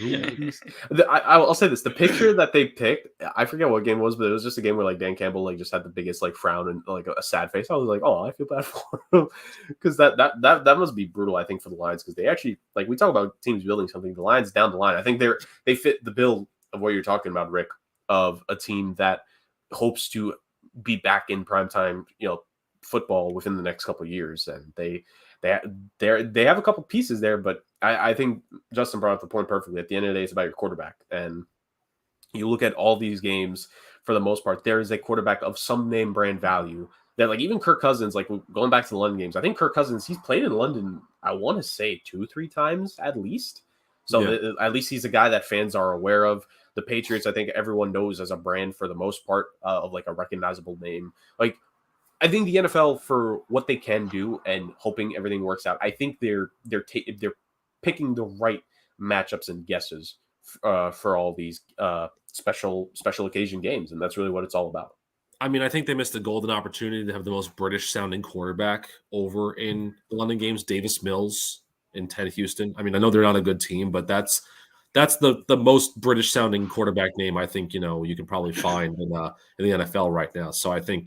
I'll say this: the picture that they picked, I forget what game it was, but it was just a game where like Dan Campbell like just had the biggest like frown and like a sad face. I was like, oh, I feel bad for him because that must be brutal. I think for the Lions because they actually like we talk about teams building something. The Lions down the line, I think they fit the bill of what you're talking about, Rick, of a team that hopes to be back in primetime, football within the next couple of years, and they have a couple pieces there, but I think Justin brought up the point perfectly. At the end of the day, it's about your quarterback. And you look at all these games, for the most part, there is a quarterback of some name brand value that, like, even Kirk Cousins, like going back to the London games, I think Kirk Cousins, he's played in London, I want to say 2-3 times at least. So at least he's a guy that fans are aware of. The Patriots, I think everyone knows as a brand for the most part of like a recognizable name. Like, I think the NFL, for what they can do and hoping everything works out, I think they're picking the right matchups and guesses for all these special occasion games, and that's really what it's all about. I mean, I think they missed a golden opportunity to have the most British sounding quarterback over in the London games, Davis Mills and Ted Houston. I mean, I know they're not a good team, but that's the most British sounding quarterback name I think you can probably find in the NFL right now. So I think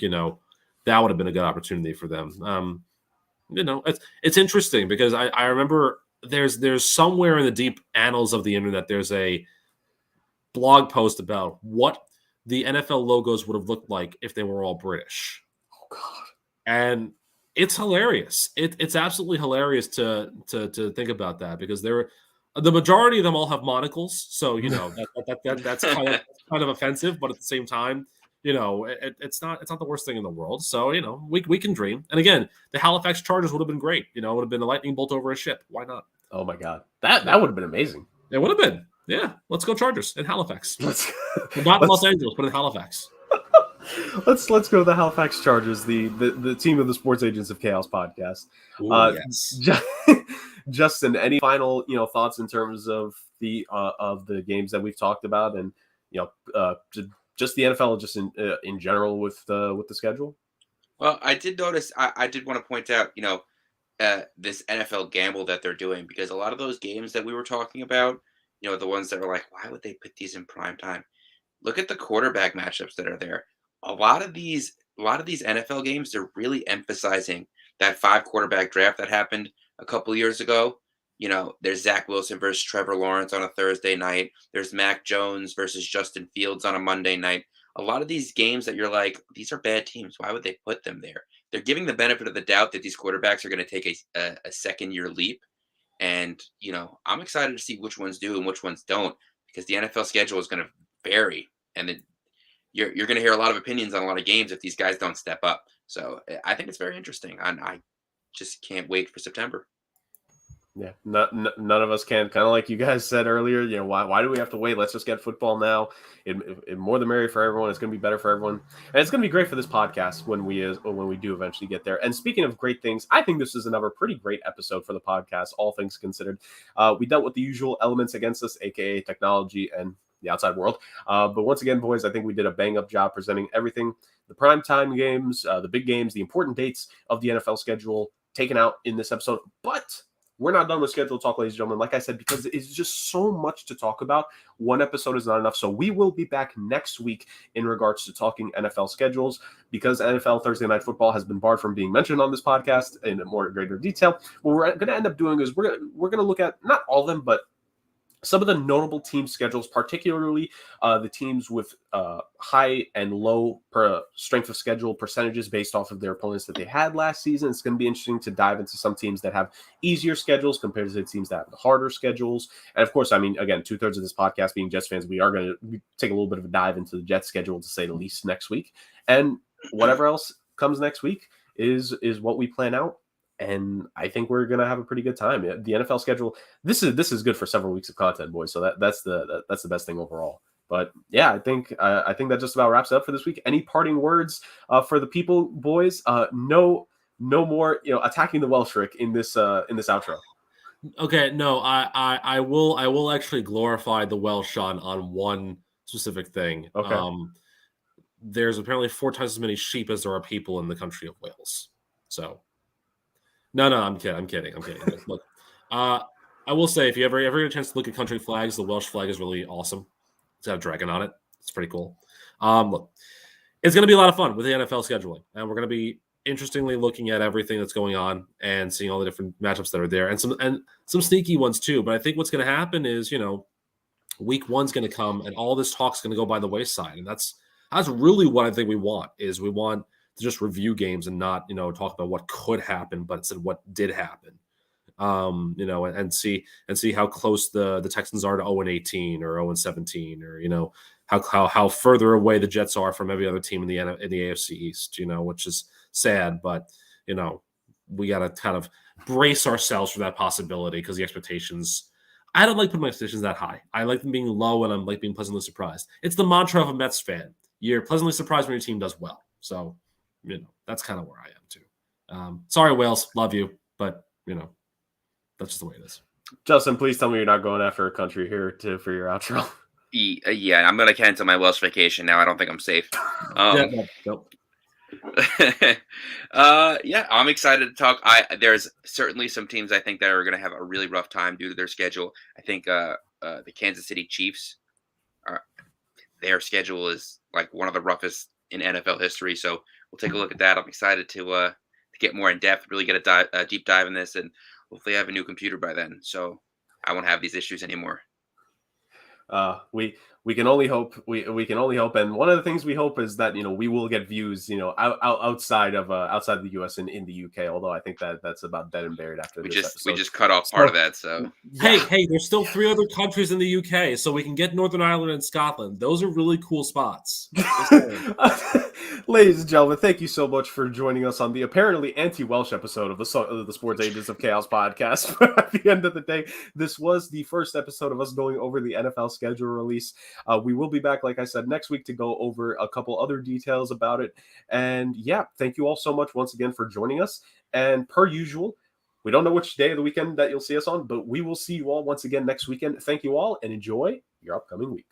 that would have been a good opportunity for them. It's interesting because I remember there's somewhere in the deep annals of the internet, there's a blog post about what the NFL logos would have looked like if they were all British. Oh God. And it's hilarious. It's absolutely hilarious to think about that because the majority of them all have monocles. So, that's kind of offensive, but at the same time, it's not the worst thing in the world. So we can dream. And again, the Halifax Chargers would have been great. It would have been a lightning bolt over a ship. Why not? Oh my God, that would have been amazing. It would have been. Yeah, let's go Chargers in Halifax. Let's Not in Los Angeles, but in Halifax. let's go to the Halifax Chargers, the team of the Sports Agents of Chaos podcast. Ooh, yes. Justin, any final thoughts in terms of the games that we've talked about, and just the NFL just in general with the schedule? Well, I did notice. I did want to point out, this NFL gamble that they're doing, because a lot of those games that we were talking about, the ones that are like, why would they put these in prime time? Look at the quarterback matchups that are there. A lot of these NFL games, they're really emphasizing that 5 quarterback draft that happened a couple years ago. There's Zach Wilson versus Trevor Lawrence on a Thursday night. There's Mac Jones versus Justin Fields on a Monday night. A lot of these games that you're like, these are bad teams. Why would they put them there? They're giving the benefit of the doubt that these quarterbacks are going to take a second-year leap. And, I'm excited to see which ones do and which ones don't, because the NFL schedule is going to vary. And you're going to hear a lot of opinions on a lot of games if these guys don't step up. So I think it's very interesting. I just can't wait for September. Yeah, none of us can. Kind of like you guys said earlier, why do we have to wait? Let's just get football now. It more the merrier for everyone. It's going to be better for everyone, and it's going to be great for this podcast when we do eventually get there. And speaking of great things, I think this is another pretty great episode for the podcast, all things considered. We dealt with the usual elements against us, aka technology and the outside world. But once again, boys, I think we did a bang-up job presenting everything: the primetime games, the big games, the important dates of the NFL schedule taken out in this episode. But we're not done with schedule talk, ladies and gentlemen. Like I said, because it's just so much to talk about, one episode is not enough. So we will be back next week in regards to talking NFL schedules, because NFL Thursday Night Football has been barred from being mentioned on this podcast in greater detail. What we're going to end up doing is we're going to look at not all of them, but some of the notable team schedules, particularly the teams with high and low strength of schedule percentages based off of their opponents that they had last season. It's going to be interesting to dive into some teams that have easier schedules compared to the teams that have the harder schedules. And of course, I mean, again, 2/3 of this podcast being Jets fans, we are going to take a little bit of a dive into the Jets schedule, to say the least, next week. And whatever else comes next week is what we plan out. And I think we're gonna have a pretty good time. The NFL schedule, this is good for several weeks of content, boys. So that's the best thing overall. But yeah, I think that just about wraps it up for this week. Any parting words for the people, boys? No more attacking the Welsh Rick in this outro. Okay, no, I will actually glorify the Welsh on one specific thing. Okay. There's apparently 4 times as many sheep as there are people in the country of Wales. So. No, I'm kidding. Look, I will say, if you ever get a chance to look at country flags, the Welsh flag is really awesome. It's got a dragon on it. It's pretty cool. Look, it's going to be a lot of fun with the NFL scheduling, and we're going to be interestingly looking at everything that's going on and seeing all the different matchups that are there, and some sneaky ones too. But I think what's going to happen is, week 1's going to come, and all this talk's going to go by the wayside, and that's really what I think we want. Is we want to just review games and not, talk about what could happen, but instead what did happen. And see how close the Texans are to 0-18 or 0-17, or how further away the Jets are from every other team in the AFC East. Which is sad, but we got to kind of brace ourselves for that possibility, because the expectations. I don't like putting my expectations that high. I like them being low, and I'm like being pleasantly surprised. It's the mantra of a Mets fan: you're pleasantly surprised when your team does well. So. That's kind of where I am too. Sorry, Wales, love you, but that's just the way it is. Justin, please tell me you're not going after a country here for your outro. Yeah, I'm gonna cancel my Welsh vacation now. I don't think I'm safe. Nope. Yeah, I'm excited to talk. There's certainly some teams I think that are gonna have a really rough time due to their schedule. I think the Kansas City Chiefs their schedule is like one of the roughest in NFL history. So we'll take a look at that. I'm excited to get more in depth, really get a deep dive in this, and hopefully I have a new computer by then, so I won't have these issues anymore. We we can only hope. We can only hope. And one of the things we hope is that we will get views outside of the U.S. and in the U.K. Although I think that's about dead and buried after We this just episode. we just cut off part of that. So Hey, there's still 3 other countries in the UK, so we can get Northern Ireland and Scotland. Those are really cool spots. Ladies and gentlemen, thank you so much for joining us on the apparently anti-Welsh episode of the Sports Agents of Chaos podcast. But at the end of the day, this was the first episode of us going over the NFL schedule release. We will be back, like I said, next week to go over a couple other details about it. And yeah, thank you all so much once again for joining us. And per usual, we don't know which day of the weekend that you'll see us on, but we will see you all once again next weekend. Thank you all and enjoy your upcoming week.